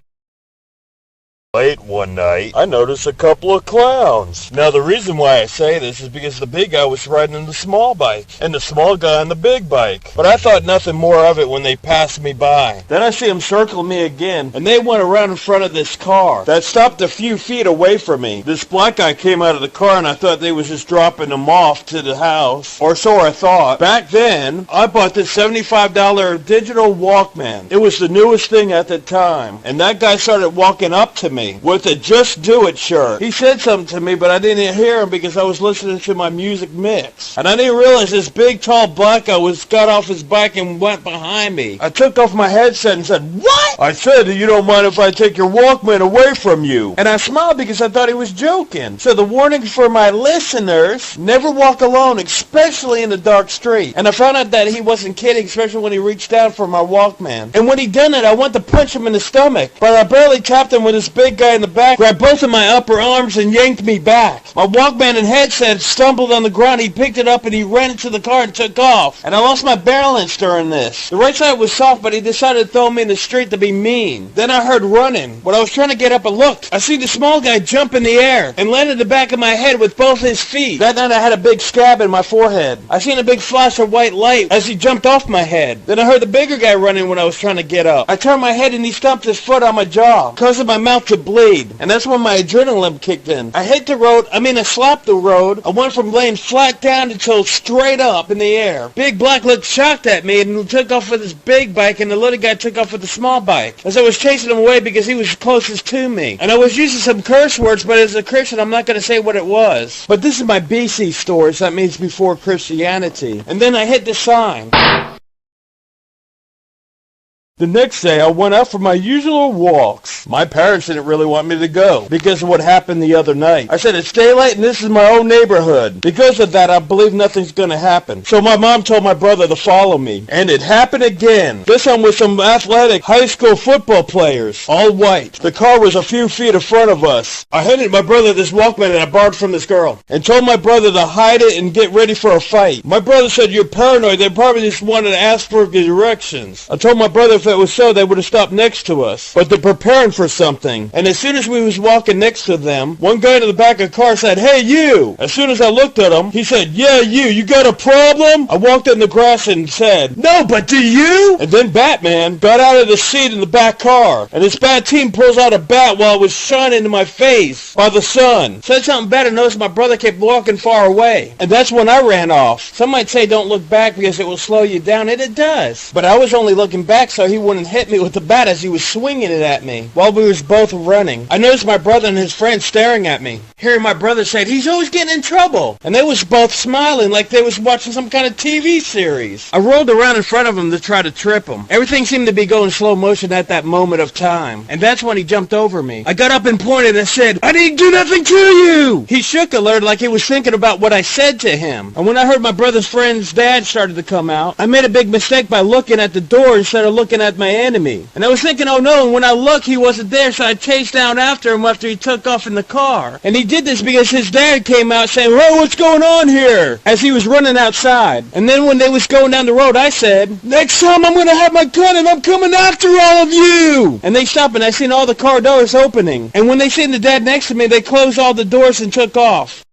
Late one night, I noticed a couple of clowns. Now the reason why I say this is because the big guy was riding in the small bike, and the small guy on the big bike. But I thought nothing more of it when they passed me by. Then I see them circle me again, and they went around in front of this car that stopped a few feet away from me. This black guy came out of the car, and I thought they was just dropping them off to the house, or so I thought. Back then, I bought this $75 digital Walkman. It was the newest thing at the time, and that guy started walking up to me. me with a Just Do It shirt. He said something to me, but I didn't hear him because I was listening to my music mix. And I didn't realize this big, tall black guy got off his bike and went behind me. I took off my headset and said, "What?" I said, "You don't mind if I take your Walkman away from you?" And I smiled because I thought he was joking. So the warning for my listeners, never walk alone, especially in a dark street. And I found out that he wasn't kidding, especially when he reached down for my Walkman. And when he done it, I went to punch him in the stomach, but I barely tapped him when this big guy in the back grabbed both of my upper arms and yanked me back. My Walkman and headset stumbled on the ground. He picked it up and he ran into the car and took off. And I lost my balance during this. The right side was soft, but he decided to throw me in the street to be mean. Then I heard running. When I was trying to get up and looked, I see the small guy jump in the air and land in the back of my head with both his feet. That night I had a big scab in my forehead. I seen a big flash of white light as he jumped off my head. Then I heard the bigger guy running when I was trying to get up. I turned my head and he stomped his foot on my jaw, causing my mouth to bleed. And that's when my adrenaline kicked in. I hit the road, I slapped the road. I went from laying flat down until straight up in the air. Big Black looked shocked at me and took off with his big bike, and the little guy took off with the small bike as I was chasing him away because he was closest to me. And I was using some curse words, but as a Christian, I'm not going to say what it was. But this is my BC story, so that means before Christianity. And then I hit the sign. The next day, I went out for my usual walks. My parents didn't really want me to go because of what happened the other night. I said, it's daylight and this is my own neighborhood. Because of that, I believe nothing's going to happen. So my mom told my brother to follow me. And it happened again. This time with some athletic high school football players, all white. The car was a few feet in front of us. I handed my brother this Walkman that I borrowed from this girl and told my brother to hide it and get ready for a fight. My brother said, you're paranoid. They probably just wanted to ask for directions. I told my brother if it was so, they would have stopped next to us. But they're preparing for something. And as soon as we was walking next to them, one guy in the back of the car said, hey, you! As soon as I looked at him, he said, yeah, you got a problem? I walked in the grass and said, no, but do you? And then Batman got out of the seat in the back car. And this bad team pulls out a bat while it was shining into my face by the sun. Said something bad and noticed my brother kept walking far away. And that's when I ran off. Some might say don't look back because it will slow you down, and it does. But I was only looking back so he wouldn't hit me with the bat as he was swinging it at me while we was both running. I noticed my brother and his friend staring at me. Hearing my brother say, he's always getting in trouble. And they was both smiling like they was watching some kind of TV series. I rolled around in front of him to try to trip him. Everything seemed to be going slow motion at that moment of time. And that's when he jumped over me. I got up and pointed and said, I didn't do nothing to you! He shook alert like he was thinking about what I said to him. And when I heard my brother's friend's dad started to come out, I made a big mistake by looking at the door instead of looking at my enemy. And I was thinking, oh no, and when I looked, he wasn't there, so I chased down after him after he took off in the car. And he did this because his dad came out saying, hey, what's going on here? As he was running outside. And then when they was going down the road, I said, next time I'm going to have my gun and I'm coming after all of you. And they stopped and I seen all the car doors opening. And when they seen the dad next to me, they closed all the doors and took off.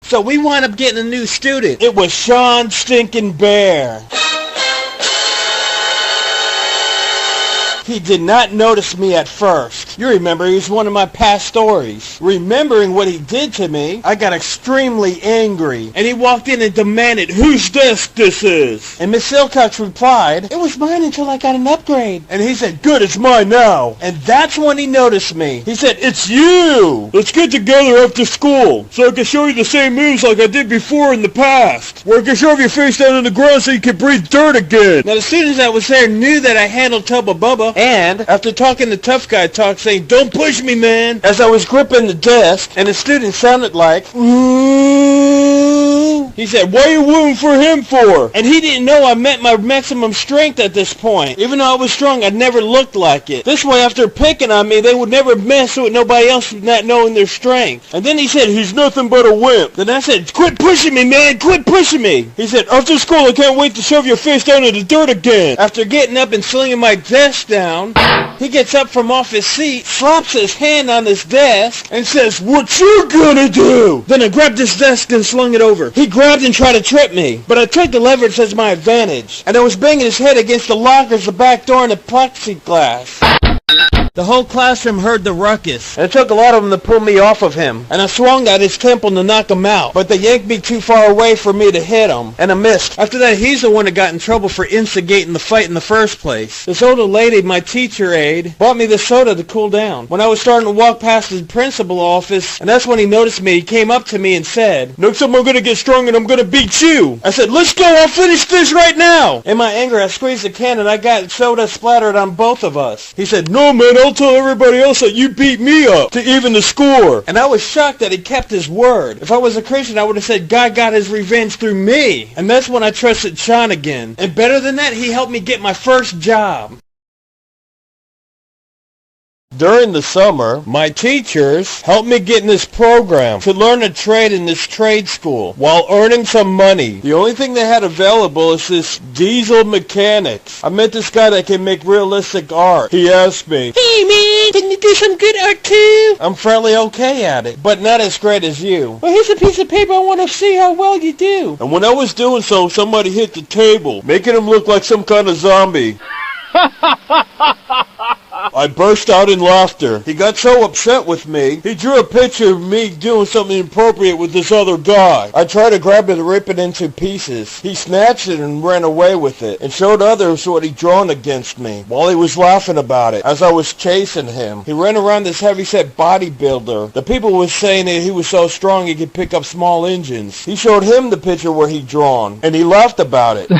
So we wound up getting a new student. It was Sean Stinking Bear. He did not notice me at first. You remember, he was one of my past stories. Remembering what he did to me, I got extremely angry. And he walked in and demanded, whose desk this is? And Miss Silcox replied, it was mine until I got an upgrade. And he said, good, it's mine now. And that's when he noticed me. He said, it's you! Let's get together after school, so I can show you the same moves like I did before in the past. Where I can shove your face down on the ground so you can breathe dirt again. Now the students that was there knew that I handled Tubba Bubba. And after talking the tough guy talk, saying, don't push me, man, as I was gripping the desk, and the student sounded like, ooh, he said, what are you wooing for him for? And he didn't know I met my maximum strength at this point. Even though I was strong, I never looked like it. This way, after picking on me, they would never mess with nobody else not knowing their strength. And then he said, he's nothing but a wimp. Then I said, quit pushing me, man, quit pushing me. He said, after school, I can't wait to shove your face down in the dirt again. After getting up and slinging my desk down, he gets up from off his seat, slaps his hand on his desk, and says, what you gonna do? Then I grabbed his desk and slung it over. He grabbed and tried to trip me, but I took the leverage as my advantage, and I was banging his head against the lockers, the back door, and the plexiglass. The whole classroom heard the ruckus. And it took a lot of them to pull me off of him. And I swung at his temple to knock him out. But they yanked me too far away for me to hit him. And I missed. After that, he's the one that got in trouble for instigating the fight in the first place. This older lady, my teacher aide, bought me this soda to cool down. When I was starting to walk past his principal office, and that's when he noticed me, he came up to me and said, "Next time I'm gonna get strong and I'm gonna beat you." I said, "Let's go, I'll finish this right now." In my anger, I squeezed the can and I got soda splattered on both of us. He said, "No man, I'll tell everybody else that you beat me up to even the score." And I was shocked that he kept his word. If I was a Christian, I would have said God got his revenge through me. And that's when I trusted Sean again. And better than that, he helped me get my first job. During the summer, my teachers helped me get in this program to learn a trade in this trade school while earning some money. The only thing they had available is this diesel mechanics. I met this guy that can make realistic art. He asked me, "Hey man, can you do some good art too?" I'm fairly okay at it, but not as great as you. "Well, here's a piece of paper. I want to see how well you do." And when I was doing so, somebody hit the table, making him look like some kind of zombie. I burst out in laughter. He got so upset with me, he drew a picture of me doing something inappropriate with this other guy. I tried to grab it and rip it into pieces. He snatched it and ran away with it, and showed others what he'd drawn against me, while he was laughing about it, as I was chasing him. He ran around this heavy-set bodybuilder. The people were saying that he was so strong he could pick up small engines. He showed him the picture where he'd drawn, and he laughed about it.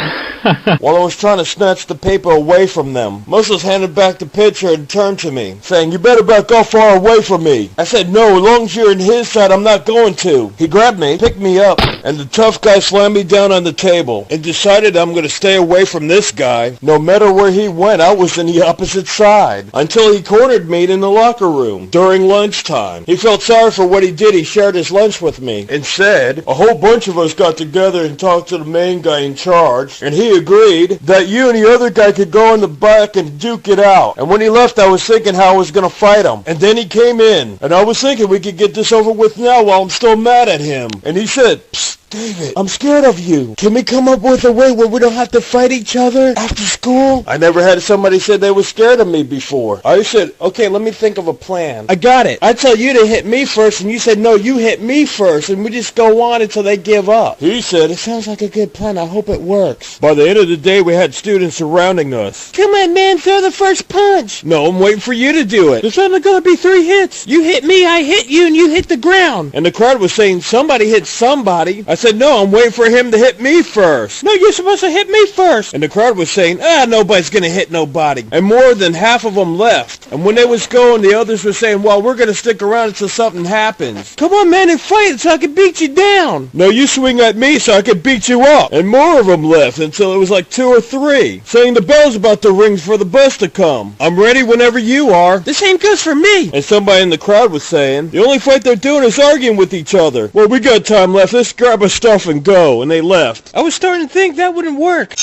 While I was trying to snatch the paper away from them, Moses handed back the picture and turned to me, saying, "You better back off far away from me." I said, "No, as long as you're in his side, I'm not going to." He grabbed me, picked me up, and the tough guy slammed me down on the table, and decided I'm going to stay away from this guy. No matter where he went, I was in the opposite side, until he cornered me in the locker room during lunchtime. He felt sorry for what he did. He shared his lunch with me, and said, "A whole bunch of us got together and talked to the main guy in charge, and he agreed that you and the other guy could go in the back and duke it out." And when he left, I was thinking how I was going to fight him. And then he came in, and I was thinking we could get this over with now while I'm still mad at him. And he said, "Psst, David, I'm scared of you. Can we come up with a way where we don't have to fight each other after school?" I never had somebody say they were scared of me before. I said, "Okay, let me think of a plan." "I got it. I tell you to hit me first, and you said, 'No, you hit me first,' and we just go on until they give up." He said, "It sounds like a good plan. I hope it works." By the end of the day, we had students surrounding us. "Come on, man, throw the first punch." "No, I'm waiting for you to do it. There's only going to be 3 hits. You hit me, I hit you, and you hit the ground." And the crowd was saying, "Somebody hit somebody." I said, "No, I'm waiting for him to hit me first." "No, you're supposed to hit me first." And the crowd was saying, "Nobody's going to hit nobody." And more than half of them left. And when they was going, the others were saying, "Well, we're going to stick around until something happens. Come on, man, and fight so I can beat you down." "No, you swing at me so I can beat you up." And more of them left until it was like 2 or 3, saying the bell's about to ring for the bus to come. "I'm ready whenever you are." "The same goes for me." And somebody in the crowd was saying, "The only fight they're doing is arguing with each other." "Well, we got time left. Let's grab our stuff and go." And they left. I was starting to think that wouldn't work.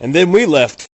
And then we left.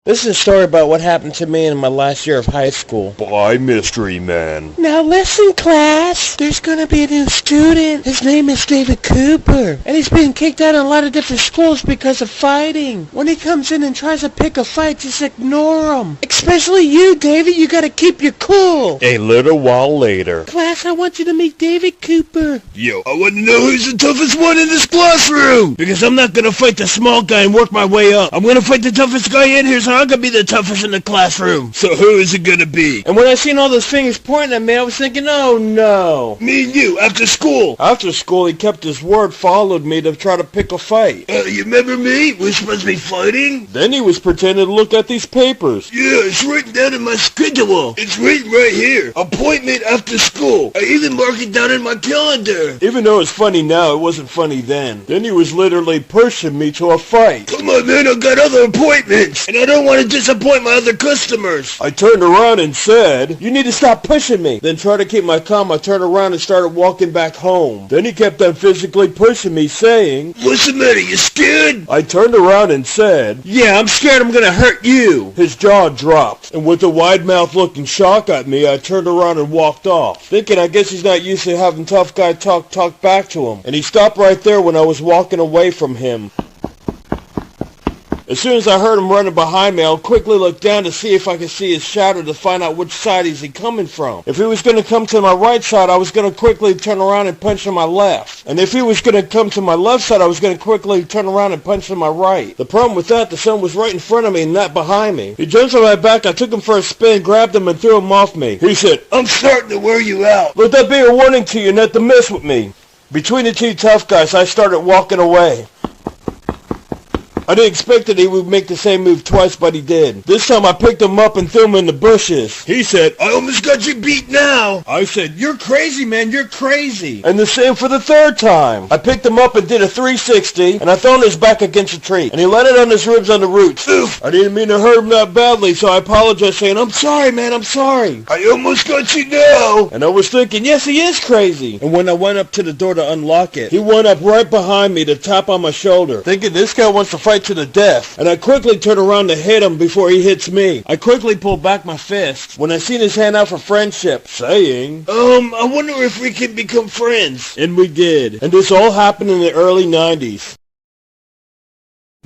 This is a story about what happened to me in my last year of high school. Bye, Mystery Man. Now listen, class. There's gonna be a new student. His name is David Cooper. And he's been kicked out of a lot of different schools because of fighting. When he comes in and tries to pick a fight, just ignore him. Especially you, David. You gotta keep your cool. A little while later. Class, I want you to meet David Cooper. Yo, I want to know who's the toughest one in this classroom. Because I'm not gonna fight the small guy and work my way up. I'm gonna fight the toughest guy in here, so I'm gonna be the toughest in the classroom. So who is it gonna be? And when I seen all those fingers pointing at me, I was thinking, oh no. Me and you, after school. After school, he kept his word, followed me to try to pick a fight. You remember me? We're supposed to be fighting? Then he was pretending to look at these papers. Yeah, it's written down in my schedule. It's written right here. Appointment after school. I even marked it down in my calendar. Even though it's funny now, it wasn't funny then. Then he was literally pushing me to a fight. Come on, man, I got other appointments, and I don't want to disappoint my other customers. I turned around and said, "You need to stop pushing me." Then trying to keep my calm, I turned around and started walking back home. Then he kept on physically pushing me, saying, "What's the matter, you scared?" I turned around and said, "Yeah, I'm scared I'm gonna hurt you." His jaw dropped, and with a wide mouth looking shock at me, I turned around and walked off, thinking I guess he's not used to having tough guy talk back to him. And he stopped right there when I was walking away from him. As soon as I heard him running behind me, I quickly looked down to see if I could see his shadow to find out which side is he coming from. If he was going to come to my right side, I was going to quickly turn around and punch to my left. And if he was going to come to my left side, I was going to quickly turn around and punch to my right. The problem with that, the sun was right in front of me and not behind me. He jumps on my back, I took him for a spin, grabbed him and threw him off me. He said, "I'm starting to wear you out. Let that be a warning to you not to mess with me." Between the two tough guys, I started walking away. I didn't expect that he would make the same move twice, but he did. This time I picked him up and threw him in the bushes. He said, "I almost got you beat now." I said, "You're crazy, man, you're crazy." And the same for the third time. I picked him up and did a 360, and I thrown his back against a tree, and he landed on his ribs on the roots. Oof, I didn't mean to hurt him that badly, so I apologized, saying, "I'm sorry, man, I'm sorry. I almost got you now." And I was thinking, yes, he is crazy. And when I went up to the door to unlock it, he went up right behind me to tap on my shoulder, thinking this guy wants to fight to the death. And I quickly turned around to hit him before he hits me. I quickly pulled back my fist when I seen his hand out for friendship, saying, I wonder if we can become friends." And we did. And this all happened in the early 90s.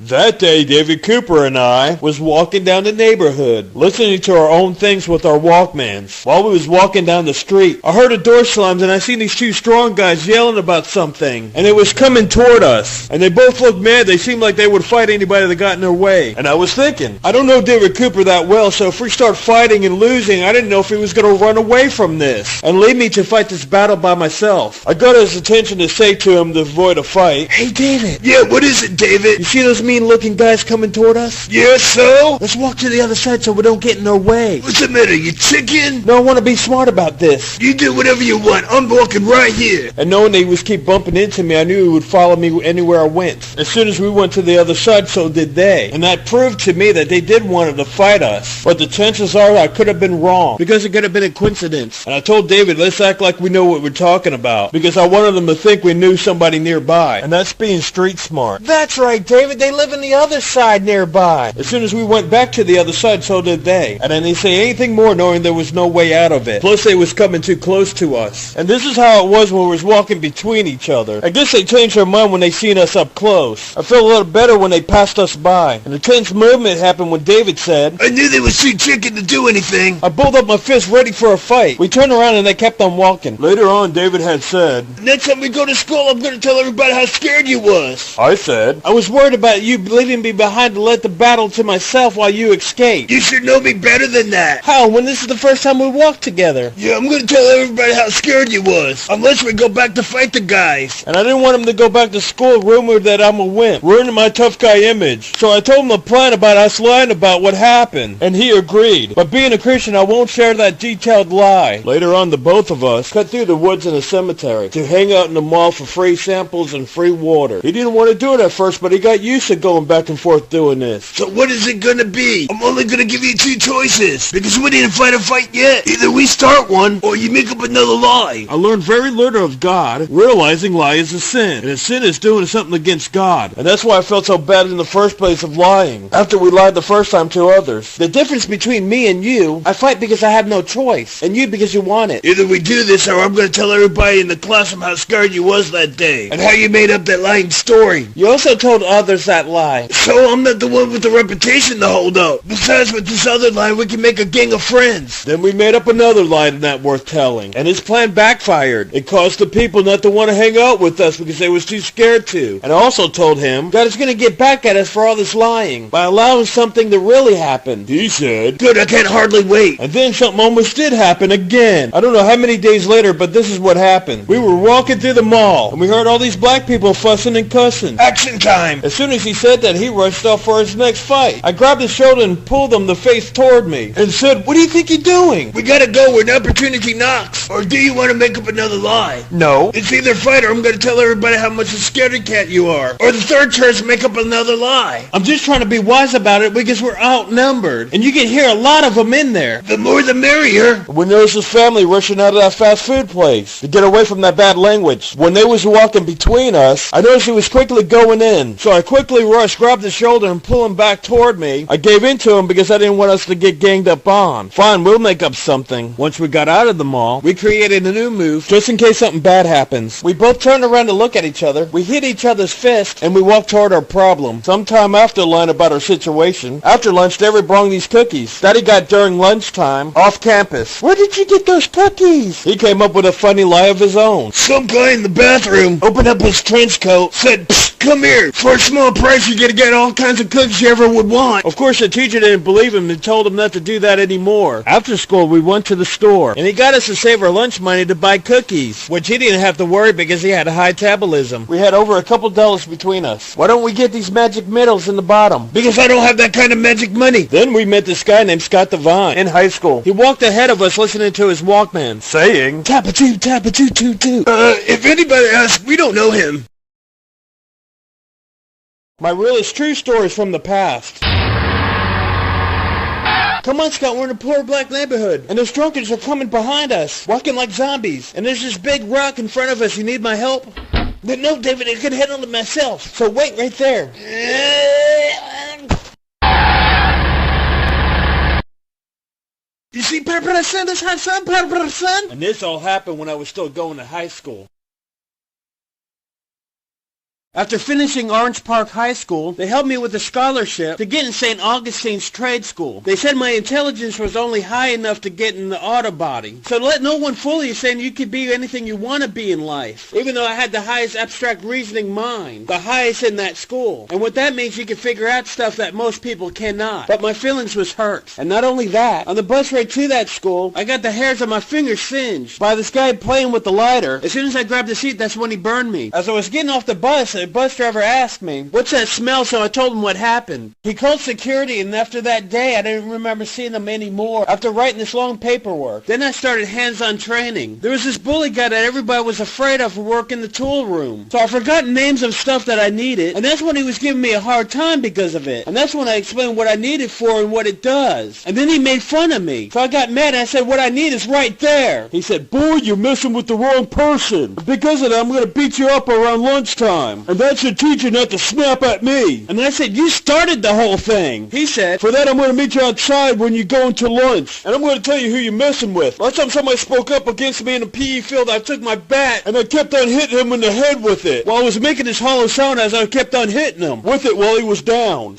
That day, David Cooper and I was walking down the neighborhood, listening to our own things with our Walkmans. While we was walking down the street, I heard a door slams and I seen these two strong guys yelling about something, and it was coming toward us. And they both looked mad. They seemed like they would fight anybody that got in their way. And I was thinking, I don't know David Cooper that well, so if we start fighting and losing, I didn't know if he was going to run away from this and leave me to fight this battle by myself. I got his attention to say to him to avoid a fight, "Hey, David." "Yeah, what is it, David?" "You see those mean-looking guys coming toward us?" "Yeah, so?" "Let's walk to the other side so we don't get in their way." "What's the matter, you chicken?" "No, I want to be smart about this." "You do whatever you want. I'm walking right here." And knowing that he was keep bumping into me, I knew he would follow me anywhere I went. As soon as we went to the other side, so did they. And that proved to me that they did want to fight us. But the chances are I could have been wrong, because it could have been a coincidence. And I told David, let's act like we know what we're talking about, because I wanted them to think we knew somebody nearby. And that's being street smart. "That's right, David. They live in the other side nearby." As soon as we went back to the other side, so did they. And I didn't say anything more, knowing there was no way out of it. Plus, they was coming too close to us. And this is how it was when we was walking between each other. I guess they changed their mind when they seen us up close. I felt a little better when they passed us by. And a tense movement happened when David said, "I knew they was too chicken to do anything." I pulled up my fist ready for a fight. We turned around and they kept on walking. Later on, David had said, "Next time we go to school, I'm going to tell everybody how scared you was." I said, "I was worried about you leaving me behind to let the battle to myself while you escaped." "You should know me better than that." "How, when this is the first time we walked together?" "Yeah, I'm going to tell everybody how scared you was, unless we go back to fight the guys." And I didn't want him to go back to school rumored that I'm a wimp, ruining my tough guy image. So I told him the plan about us lying about what happened, and he agreed. But being a Christian, I won't share that detailed lie. Later on, the both of us cut through the woods in a cemetery to hang out in the mall for free samples and free water. He didn't want to do it at first, but he got used to going back and forth doing this. "So what is it gonna be? I'm only gonna give you two choices, because we didn't fight a fight yet. Either we start one, or you make up another lie." I learned very little of God, realizing lie is a sin, and a sin is doing something against God. And that's why I felt so bad in the first place of lying, after we lied the first time to others. The difference between me and you, I fight because I have no choice, and you because you want it. Either we do this, or I'm gonna tell everybody in the classroom how scared you was that day, and how you made up that lying story. You also told others that lie. So I'm not the one with the reputation to hold up. Besides, with this other lie, we can make a gang of friends. Then we made up another lie not worth telling, and his plan backfired. It caused the people not to want to hang out with us because they was too scared to. And I also told him God is going to get back at us for all this lying by allowing something to really happen. He said, "Good, I can't hardly wait." And then something almost did happen again. I don't know how many days later, but this is what happened. We were walking through the mall, and we heard all these black people fussing and cussing. Action time! As soon as he said that, he rushed off for his next fight. I grabbed his shoulder and pulled him to face toward me, and said, "What do you think you're doing? We gotta go where an opportunity knocks. Or do you want to make up another lie?" "No. It's either fight or I'm gonna tell everybody how much a scaredy cat you are. Or the third choice, make up another lie." "I'm just trying to be wise about it because we're outnumbered, and you can hear a lot of them in there." "The more the merrier." We noticed his family rushing out of that fast food place to get away from that bad language. When they was walking between us, I noticed he was quickly going in, so I quickly Billy Rush grabbed his shoulder and pulled him back toward me. I gave in to him because I didn't want us to get ganged up on. Fine, we'll make up something. Once we got out of the mall, we created a new move just in case something bad happens. We both turned around to look at each other. We hit each other's fists, and we walked toward our problem. Sometime after learned about our situation. After lunch, David brought these cookies. Daddy got during lunchtime off campus. Where did you get those cookies? He came up with a funny lie of his own. Some guy in the bathroom opened up his trench coat, said, "Psst, come here. For a small price, you get to get all kinds of cookies you ever would want." Of course, the teacher didn't believe him and told him not to do that anymore. After school, we went to the store, and he got us to save our lunch money to buy cookies, which he didn't have to worry because he had a high metabolism. We had over a couple dollars between us. Why don't we get these magic medals in the bottom? Because I don't have that kind of magic money. Then we met this guy named Scott Devine in high school. He walked ahead of us listening to his Walkman, saying, "Tap-a-too, tap-a-too, too-too." If anybody asks, we don't know him. My realest true stories from the past. Come on, Scott, we're in a poor black neighborhood, and those drunkards are coming behind us, walking like zombies, and there's this big rock in front of us. You need my help? No, David, I can handle it myself, so wait right there. You see, Parson, this hot son, Parson? And this all happened when I was still going to high school. After finishing Orange Park High School, they helped me with a scholarship to get in St. Augustine's trade school. They said my intelligence was only high enough to get in the auto body. So let no one fool you saying you could be anything you want to be in life. Even though I had the highest abstract reasoning mind, the highest in that school. And what that means, you can figure out stuff that most people cannot. But my feelings was hurt. And not only that, on the bus ride to that school, I got the hairs on my fingers singed by this guy playing with the lighter. As soon as I grabbed the seat, that's when he burned me. As I was getting off the bus, the bus driver asked me, "What's that smell?" So I told him what happened. He called security, and after that day, I didn't remember seeing him anymore after writing this long paperwork. Then I started hands-on training. There was this bully guy that everybody was afraid of who worked in the tool room. So I forgot names of stuff that I needed, and that's when he was giving me a hard time because of it. And that's when I explained what I needed for and what it does. And then he made fun of me. So I got mad, and I said, "What I need is right there." He said, "Boy, you're messing with the wrong person. Because of that, I'm going to beat you up around lunchtime. And that's a teacher not to snap at me." And I said, "You started the whole thing." He said, "For that I'm going to meet you outside when you go into lunch. And I'm going to tell you who you're messing with." Last time somebody spoke up against me in a PE field, I took my bat and I kept on hitting him in the head with it. While I was making this hollow sound as I kept on hitting him with it while he was down.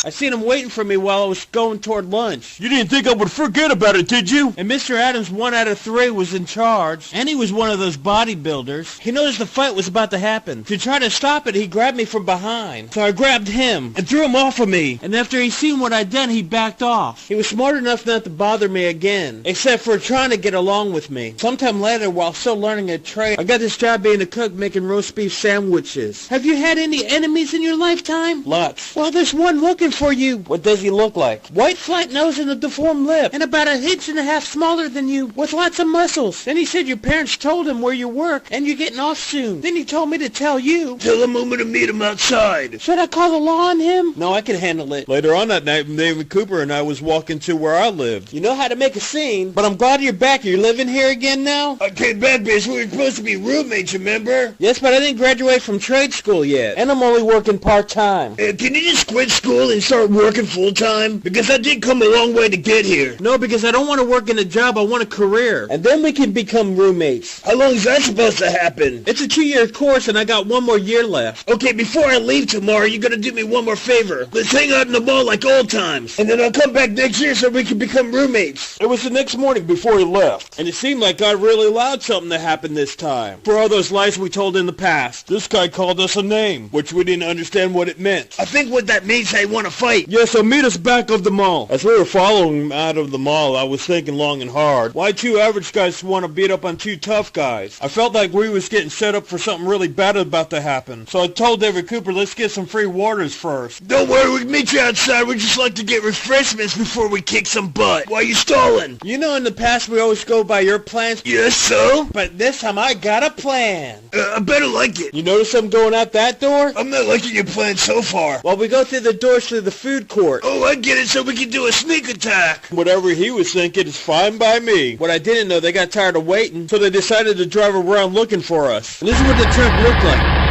I seen him waiting for me while I was going toward lunch. You didn't think I would forget about it, did you? And Mr. Adams, 1 out of 3, was in charge, and he was one of those bodybuilders. He noticed the fight was about to happen. To try to stop it, he grabbed me from behind. So I grabbed him and threw him off of me. And after he seen what I'd done, he backed off. He was smart enough not to bother me again, except for trying to get along with me. Sometime later, while still learning a trade, I got this job being a cook making roast beef sandwiches. Have you had any enemies in your lifetime? Lots. Well, there's one looking for you. What does he look like? White flat nose and a deformed lip, and about 1.5 inches smaller than you, with lots of muscles. Then he said your parents told him where you work, and you're getting off soon. Then he told me to tell you. Tell him I'm gonna meet him outside. Should I call the law on him? No, I can handle it. Later on that night, David Cooper and I was walking to where I lived. You know how to make a scene, but I'm glad you're back. You're living here again now? I came back because we were supposed to be roommates, remember? Yes, but I didn't graduate from trade school yet, and I'm only working part-time. Can you just quit school and start working full-time? Because I did come a long way to get here. No, because I don't want to work in a job. I want a career. And then we can become roommates. How long is that supposed to happen? It's a 2-year course, and I got 1 more year left. Okay, before I leave tomorrow, you're gonna do me one more favor. Let's hang out in the mall like old times. And then I'll come back next year so we can become roommates. It was the next morning before he left, and it seemed like God really allowed something to happen this time. For all those lies we told in the past, this guy called us a name, which we didn't understand what it meant. I think what that means, they want to fight. Yeah, so meet us back of the mall. As we were following him out of the mall, I was thinking long and hard. Why 2 average guys want to beat up on 2 tough guys? I felt like we was getting set up for something really bad about to happen. So I told David Cooper, let's get some free waters first. Don't worry, we can meet you outside. We just like to get refreshments before we kick some butt. Why are you stalling? You know in the past we always go by your plans. Yes, so? But this time I got a plan. I better like it. You notice I'm going out that door? I'm not liking your plan so far. Well, we go through the doors to the food court. Oh, I get it, so we can do a sneak attack. Whatever he was thinking is fine by me. What I didn't know, they got tired of waiting, so they decided to drive around looking for us. And this is what the trip looked like.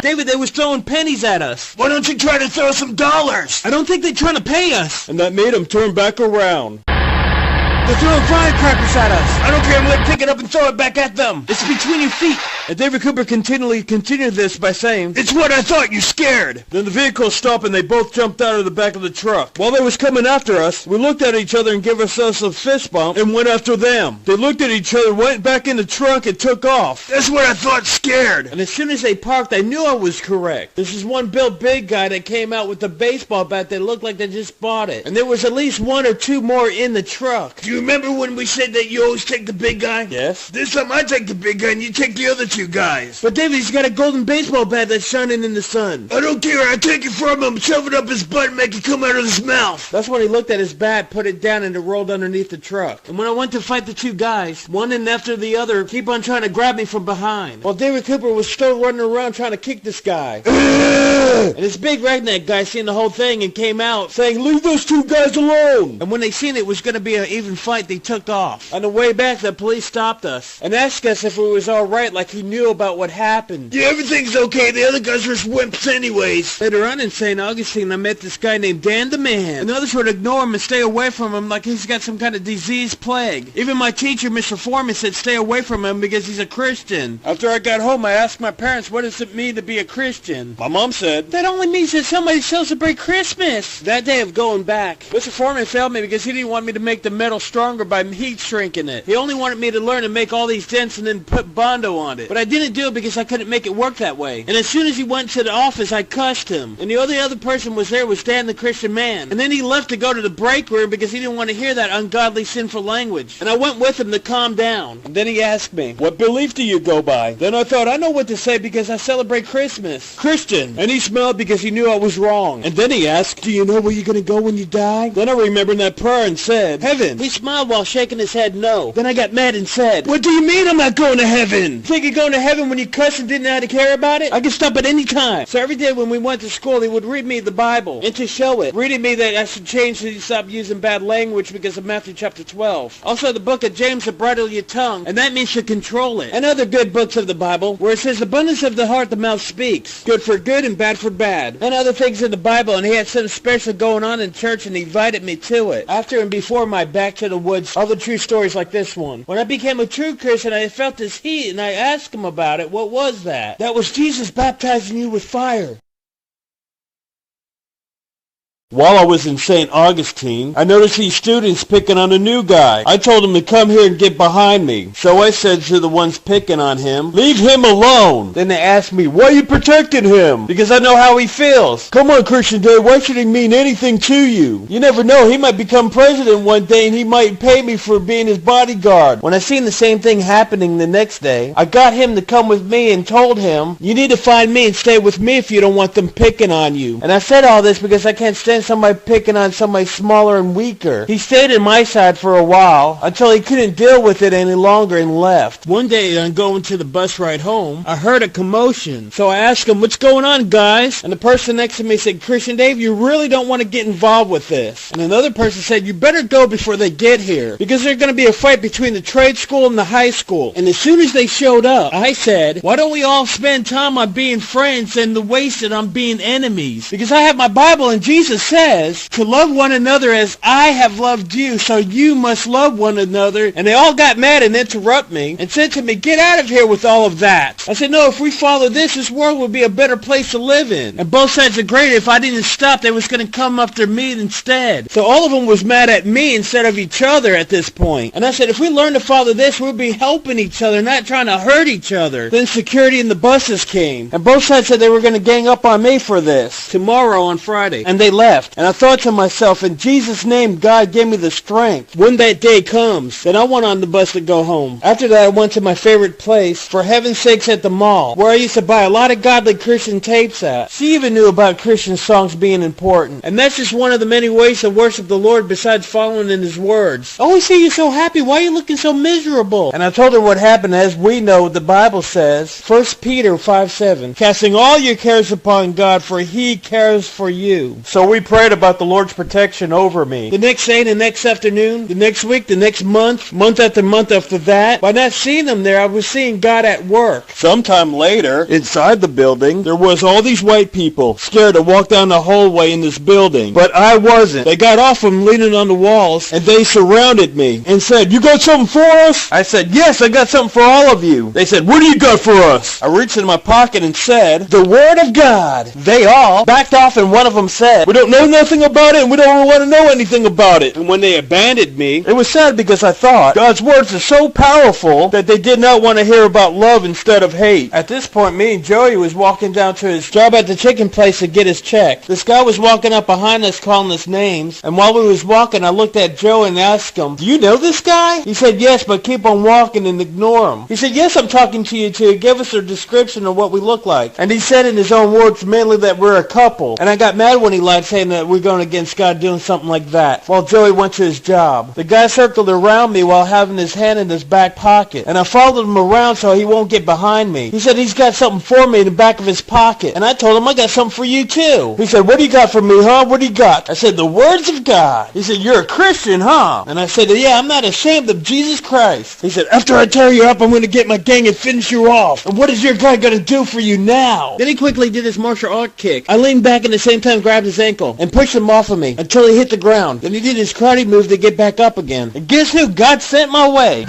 David, they was throwing pennies at us. Why don't you try to throw some dollars? I don't think they're trying to pay us. And that made him turn back around. They're throwing firecrackers at us. I don't care, I'm gonna pick it up and throw it back at them. It's between your feet. And David Cooper continued this by saying, It's what I thought, you scared. Then the vehicle stopped and they both jumped out of the back of the truck. While they was coming after us, we looked at each other and gave ourselves a fist bump and went after them. They looked at each other, went back in the trunk and took off. That's what I thought, scared. And as soon as they parked, I knew I was correct. This is one built big guy that came out with a baseball bat that looked like they just bought it. And there was at least one or two more in the truck. Do you remember when we said that you always take the big guy? Yes. This time I take the big guy and you take the other two guys. But David, he's got a golden baseball bat that's shining in the sun. I don't care, I take it from him, shove it up his butt and make it come out of his mouth. That's when he looked at his bat, put it down, and it rolled underneath the truck. And when I went to fight the two guys, one and after the other keep on trying to grab me from behind, while David Cooper was still running around trying to kick this guy. And this big redneck guy seen the whole thing and came out saying, Leave those two guys alone! And when they seen it was going to be an even fight, they took off. On the way back, the police stopped us and asked us if it was alright, like he knew about what happened. Yeah, everything's okay, the other guys were wimps anyways. Later on in St. Augustine, I met this guy named Dan the Man, and others would ignore him and stay away from him like he's got some kind of disease plague. Even my teacher, Mr. Foreman, said stay away from him because he's a Christian. After I got home, I asked my parents, what does it mean to be a Christian? My mom said, That only means that somebody celebrate Christmas. That day of going back, Mr. Foreman failed me because he didn't want me to make the metal stronger by heat shrinking it. He only wanted me to learn to make all these dents and then put Bondo on it. But I didn't do it because I couldn't make it work that way. And as soon as he went to the office, I cussed him. And the only other person was there was Dan the Christian Man. And then he left to go to the break room because he didn't want to hear that ungodly, sinful language. And I went with him to calm down. And then he asked me, What belief do you go by? Then I thought, I know what to say because I celebrate Christmas. Christian. And he smiled because he knew I was wrong. And then he asked, Do you know where you're going to go when you die? Then I remembered that prayer and said, Heaven. He smiled while shaking his head no. Then I got mad and said, What do you mean I'm not going to heaven? Think you're going to heaven when you cuss and didn't know how to care about it? I can stop at any time. So every day when we went to school, he would read me the Bible and to show it, reading me that I should change to stop using bad language because of Matthew chapter 12. Also the book of James to bridle your tongue, and that means to control it. And other good books of the Bible where it says abundance of the heart the mouth speaks, good for good and bad for bad, and other things in the Bible. And he had something special going on in church and he invited me to it. After and before my Back to the Woods, other true stories like this one. When I became a true Christian, I felt this heat and I asked him about it. What was that? That was Jesus baptizing you with fire. While I was in St. Augustine, I noticed these students picking on a new guy. I told them to come here and get behind me. So I said to the ones picking on him, Leave him alone. Then they asked me, Why are you protecting him? Because I know how he feels. Come on, Christian Dave, why should he mean anything to you? You never know, he might become president one day and he might pay me for being his bodyguard. When I seen the same thing happening the next day, I got him to come with me and told him, You need to find me and stay with me if you don't want them picking on you. And I said all this because I can't stand somebody picking on somebody smaller and weaker. He stayed in my side for a while until he couldn't deal with it any longer and left. One day on going to the bus ride home, I heard a commotion. So I asked him, What's going on, guys? And the person next to me said, Christian Dave, you really don't want to get involved with this. And another person said, You better go before they get here because there's going to be a fight between the trade school and the high school. And as soon as they showed up, I said, Why don't we all spend time on being friends and the wasted on being enemies? Because I have my Bible and Jesus says to love one another as I have loved you, so you must love one another. And they all got mad and interrupted me and said to me, Get out of here with all of that. I said, No, if we follow this world would be a better place to live in. And both sides agreed if I didn't stop, they was going to come after me instead. So all of them was mad at me instead of each other at this point. And I said, if we learn to follow this, we'll be helping each other, not trying to hurt each other. Then security and the buses came. And both sides said they were going to gang up on me for this tomorrow on Friday. And they left. And I thought to myself, in Jesus' name, God gave me the strength. When that day comes, then I went on the bus to go home. After that, I went to my favorite place, for heaven's sakes at the mall, where I used to buy a lot of godly Christian tapes at. She even knew about Christian songs being important. And that's just one of the many ways to worship the Lord besides following in His words. I always see you so happy. Why are you looking so miserable? And I told her what happened. As we know, the Bible says, 1 Peter 5:7, casting all your cares upon God, for He cares for you. So we prayed about the Lord's protection over me. The next day, the next afternoon, the next week, the next month after month after that, by not seeing them there, I was seeing God at work. Sometime later, inside the building, there was all these white people scared to walk down the hallway in this building. But I wasn't. They got off from leaning on the walls, and they surrounded me and said, "You got something for us?" I said, "Yes, I got something for all of you." They said, "What do you got for us?" I reached in my pocket and said, "The Word of God." They all backed off, and one of them said, "We don't know nothing about it, and we don't want to know anything about it." And when they abandoned me, it was sad because I thought God's words are so powerful that they did not want to hear about love instead of hate. At this point, me and Joey was walking down to his job at the chicken place to get his check. This guy was walking up behind us calling us names, and while we was walking, I looked at Joe and asked him, "Do you know this guy?" He said, "Yes, but keep on walking and ignore him." He said, "Yes, I'm talking to you too. Give us a description of what we look like." And he said in his own words mainly that we're a couple. And I got mad when he lied, saying that we're going against God doing something like that, while Joey went to his job. The guy circled around me while having his hand in his back pocket, and I followed him around so he won't get behind me. He said he's got something for me in the back of his pocket, and I told him I got something for you too. He said, "What do you got for me, huh? What do you got?" I said, "The words of God." He said, "You're a Christian, huh?" And I said, "Yeah, I'm not ashamed of Jesus Christ." He said, "After I tear you up, I'm going to get my gang and finish you off. And what is your guy going to do for you now?" Then he quickly did his martial art kick. I leaned back and at the same time grabbed his ankle and pushed him off of me until he hit the ground. Then he did his karate move to get back up again. And guess who God sent my way?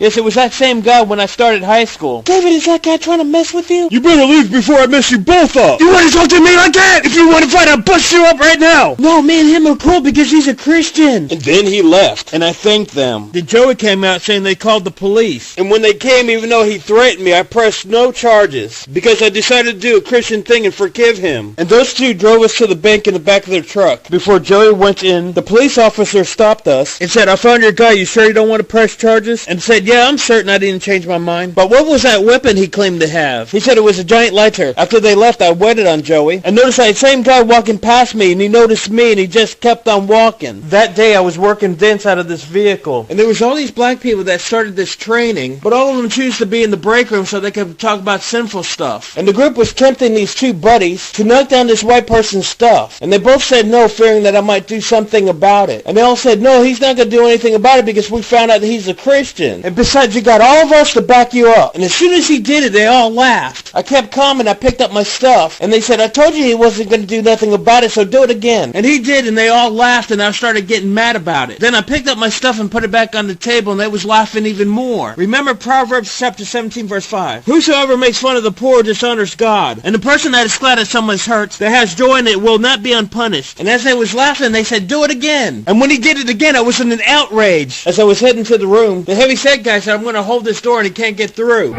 Yes, it was that same guy when I started high school. "David, is that guy trying to mess with you?" "You better leave before I mess you both up." "You want to talk to me like that? If you want to fight, I'll bust you up right now." "No, me and him are cool because he's a Christian." And then he left, and I thanked them. Then Joey came out saying they called the police. And when they came, even though he threatened me, I pressed no charges because I decided to do a Christian thing and forgive him. And those two drove us to the bank in the back of their truck. Before Joey went in, the police officer stopped us and said, "I found your guy. You sure you don't want to press charges?" And said, "Yeah, I'm certain I didn't change my mind." "But what was that weapon he claimed to have?" He said it was a giant lighter. After they left, I waited on Joey. I noticed that same guy walking past me, and he noticed me, and he just kept on walking. That day, I was working dents out of this vehicle. And there was all these black people that started this training, but all of them choose to be in the break room so they could talk about sinful stuff. And the group was tempting these two buddies to knock down this white person's stuff. And they both said no, fearing that I might do something about it. And they all said, "No, he's not going to do anything about it because we found out that he's a Christian. And besides, you got all of us to back you up." And as soon as he did it, they all laughed. I kept calm and I picked up my stuff. And they said, "I told you he wasn't going to do nothing about it, so do it again." And he did, and they all laughed, and I started getting mad about it. Then I picked up my stuff and put it back on the table, and they was laughing even more. Remember Proverbs chapter 17, verse 5. "Whosoever makes fun of the poor dishonors God. And the person that is glad at someone's hurts, that has joy in it, will not be unpunished." And as they was laughing, they said, "Do it again." And when he did it again, I was in an outrage. As I was heading to the room, the heavy-set guy said, "I'm going to hold this door and he can't get through."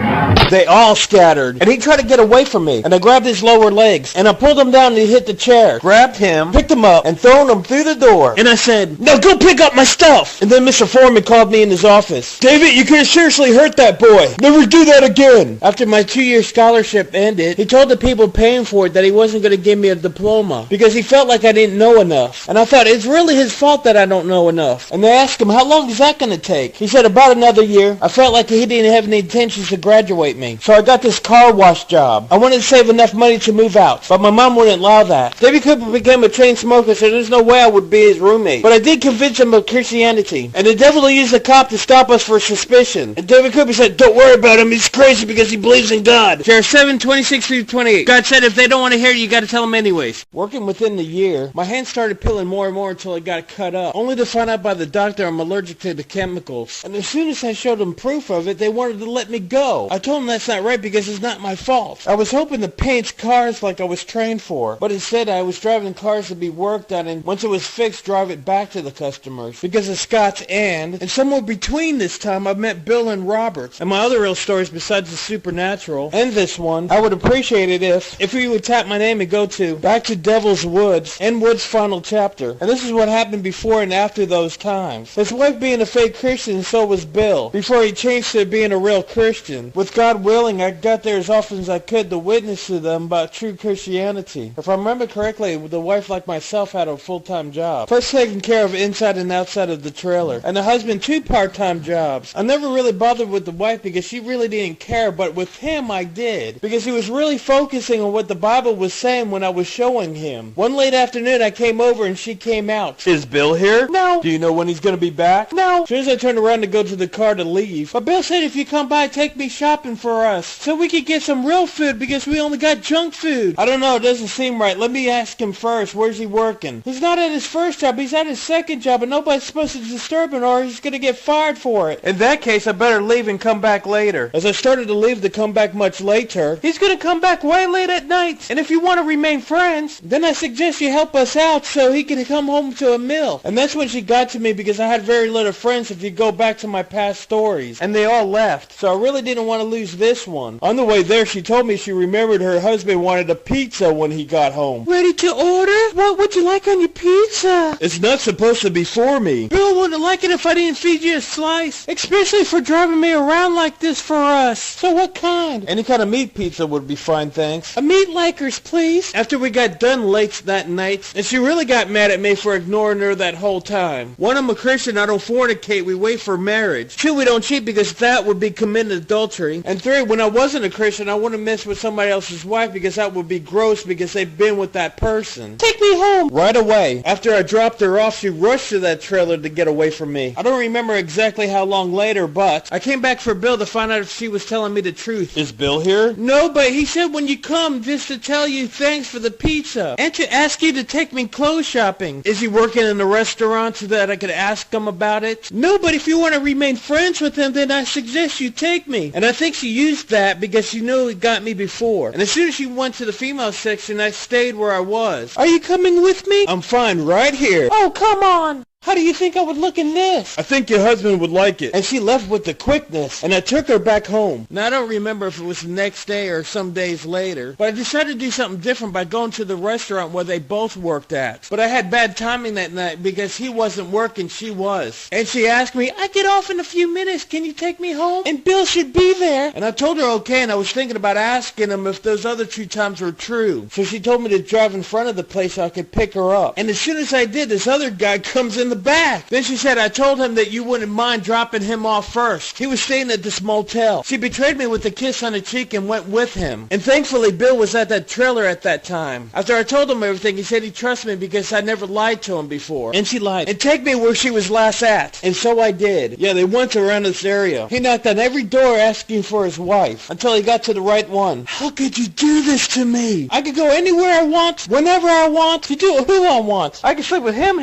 They all scattered, and he tried to get away from me. And I grabbed his lower legs, and I pulled him down and he hit the chair. Grabbed him, picked him up, and thrown him through the door. And I said, "Now go pick up my stuff." And then Mr. Foreman called me in his office. "David, you could have seriously hurt that boy. Never do that again." After my 2-year scholarship ended, he told the people paying for it that he wasn't going to give me a diploma because he felt like I didn't know enough. And I thought, it's really his fault that I don't know enough. And they asked him, "How long is that going to take?" He said, "About another year." I felt like he didn't have any intentions to graduate me. So I got this car wash job. I wanted to save enough money to move out, but my mom wouldn't allow that. David Cooper became a chain smoker, so there's no way I would be his roommate. But I did convince him of Christianity. And the devil used a cop to stop us for suspicion. And David Cooper said, "Don't worry about him. He's crazy because he believes in God." Sheriff 7:26-28. God said if they don't want to hear you, you got to tell them anyways. Working within the year, my hands started peeling more and more until it got cut up, only to find out by the doctor I'm allergic to the chemicals. And as soon as I showed them proof of it, they wanted to let me go. I told them that's not right because it's not my fault. I was hoping to paint cars like I was trained for, but instead I was driving cars to be worked on, and once it was fixed, drive it back to the customers. Because of Scott's and somewhere between this time, I've met Bill and Robert. And my other real stories besides the supernatural, and this one, I would appreciate it if you would tap my name and go to Back to Devil's Woods and Wood's final chapter. And this is what happened before and after those times. His wife being a fake Christian, and so was Bill, before he changed to being a real Christian. With God willing, I got there as often as I could to witness to them about true Christianity. If I remember correctly, the wife like myself had a full-time job, first taking care of inside and outside of the trailer, and the husband 2 part-time jobs. I never really bothered with the wife because she really didn't care, but with him I did, because he was really focusing on what the Bible was saying when I was showing him. One lady late afternoon, I came over and she came out. Is Bill here? No. Do you know when he's gonna be back? No. As soon as I turned around to go to the car to leave, but Bill said if you come by, take me shopping for us, so we could get some real food because we only got junk food. I don't know, it doesn't seem right. Let me ask him first. Where's he working? He's not at his first job, he's at his second job, and nobody's supposed to disturb him or he's gonna get fired for it. In that case, I better leave and come back later. As I started to leave to come back much later, he's gonna come back way late at night, and if you want to remain friends, then I suggest you help us out so he can come home to a meal. And that's when she got to me because I had very little friends if you go back to my past stories, and they all left, so I really didn't want to lose this one. On the way there, she told me she remembered her husband wanted a pizza when he got home. Ready to order? What would you like on your pizza? It's not supposed to be for me. Bill wouldn't like it if I didn't feed you a slice, especially for driving me around like this for us. So what kind? Any kind of meat pizza would be fine, thanks. A meat likers, please. After we got done late that night, and she really got mad at me for ignoring her that whole time. 1, I'm a Christian, I don't fornicate, we wait for marriage. 2, we don't cheat because that would be committing adultery. And 3, when I wasn't a Christian, I wouldn't mess with somebody else's wife because that would be gross because they've been with that person. Take me home! Right away. After I dropped her off, she rushed to that trailer to get away from me. I don't remember exactly how long later, but I came back for Bill to find out if she was telling me the truth. Is Bill here? No, but he said when you come just to tell you thanks for the pizza and to ask you to take me clothes shopping. Is he working in the restaurant so that I could ask him about it? No, but if you want to remain friends with him, then I suggest you take me. And I think she used that because she knew he got me before. And as soon as she went to the female section, I stayed where I was. Are you coming with me? I'm fine right here. Oh, come on. How do you think I would look in this? I think your husband would like it. And she left with the quickness, and I took her back home. Now, I don't remember if it was the next day or some days later, but I decided to do something different by going to the restaurant where they both worked at. But I had bad timing that night because he wasn't working, she was. And she asked me, I get off in a few minutes, can you take me home? And Bill should be there. And I told her okay, and I was thinking about asking him if those other 2 times were true. So she told me to drive in front of the place so I could pick her up. And as soon as I did, this other guy comes in the back. Then she said, I told him that you wouldn't mind dropping him off first. He was staying at this motel. She betrayed me with a kiss on the cheek and went with him. And thankfully, Bill was at that trailer at that time. After I told him everything, he said he trusts me because I never lied to him before. And she lied. And take me where she was last at. And so I did. Yeah, they went around this area. He knocked on every door asking for his wife until he got to the right one. How could you do this to me? I could go anywhere I want, whenever I want, to do who I want. I could sleep with him,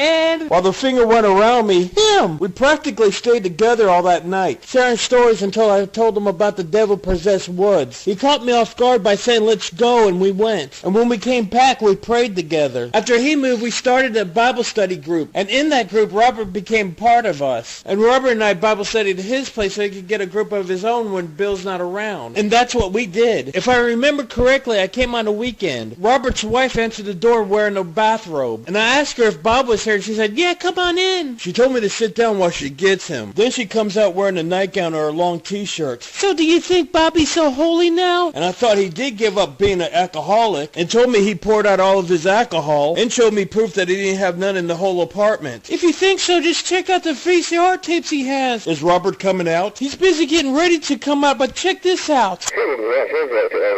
and while the finger went around me, him! We practically stayed together all that night, sharing stories until I told him about the devil-possessed woods. He caught me off guard by saying, let's go, and we went. And when we came back, we prayed together. After he moved, we started a Bible study group, and in that group, Robert became part of us. And Robert and I Bible studied at his place so he could get a group of his own when Bill's not around. And that's what we did. If I remember correctly, I came on a weekend. Robert's wife answered the door wearing a bathrobe, and I asked her if Bob was here, and she said, yeah, come on in. She told me to sit down while she gets him. Then she comes out wearing a nightgown or a long t-shirt. So do you think Bobby's so holy now? And I thought he did give up being an alcoholic and told me he poured out all of his alcohol and showed me proof that he didn't have none in the whole apartment. If you think so, just check out the VCR tapes he has. Is Robert coming out? He's busy getting ready to come out, but check this out.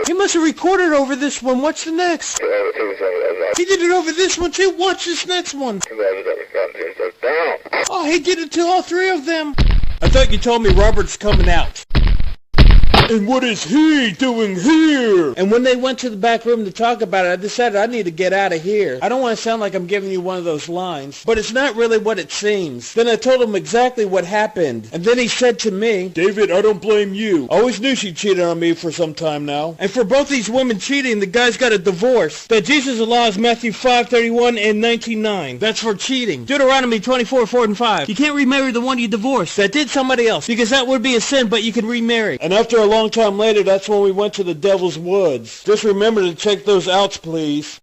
He must have recorded over this one. What's the next? He did it over this one too. Watch this next one. Oh, he did it to all 3 of them. I thought you told me Robert's coming out. And what is he doing here? And when they went to the back room to talk about it, I decided I need to get out of here. I don't want to sound like I'm giving you one of those lines, but it's not really what it seems. Then I told him exactly what happened. And then he said to me, David, I don't blame you. I always knew she cheated on me for some time now. And for both these women cheating, the guy's got a divorce that Jesus allows Matthew 5:31 and 19:9. That's for cheating. Deuteronomy 24:4 and 5. You can't remarry the one you divorced that did somebody else because that would be a sin, but you can remarry. And after a long time later, that's when we went to the Devil's Woods. Just remember to check those outs, please.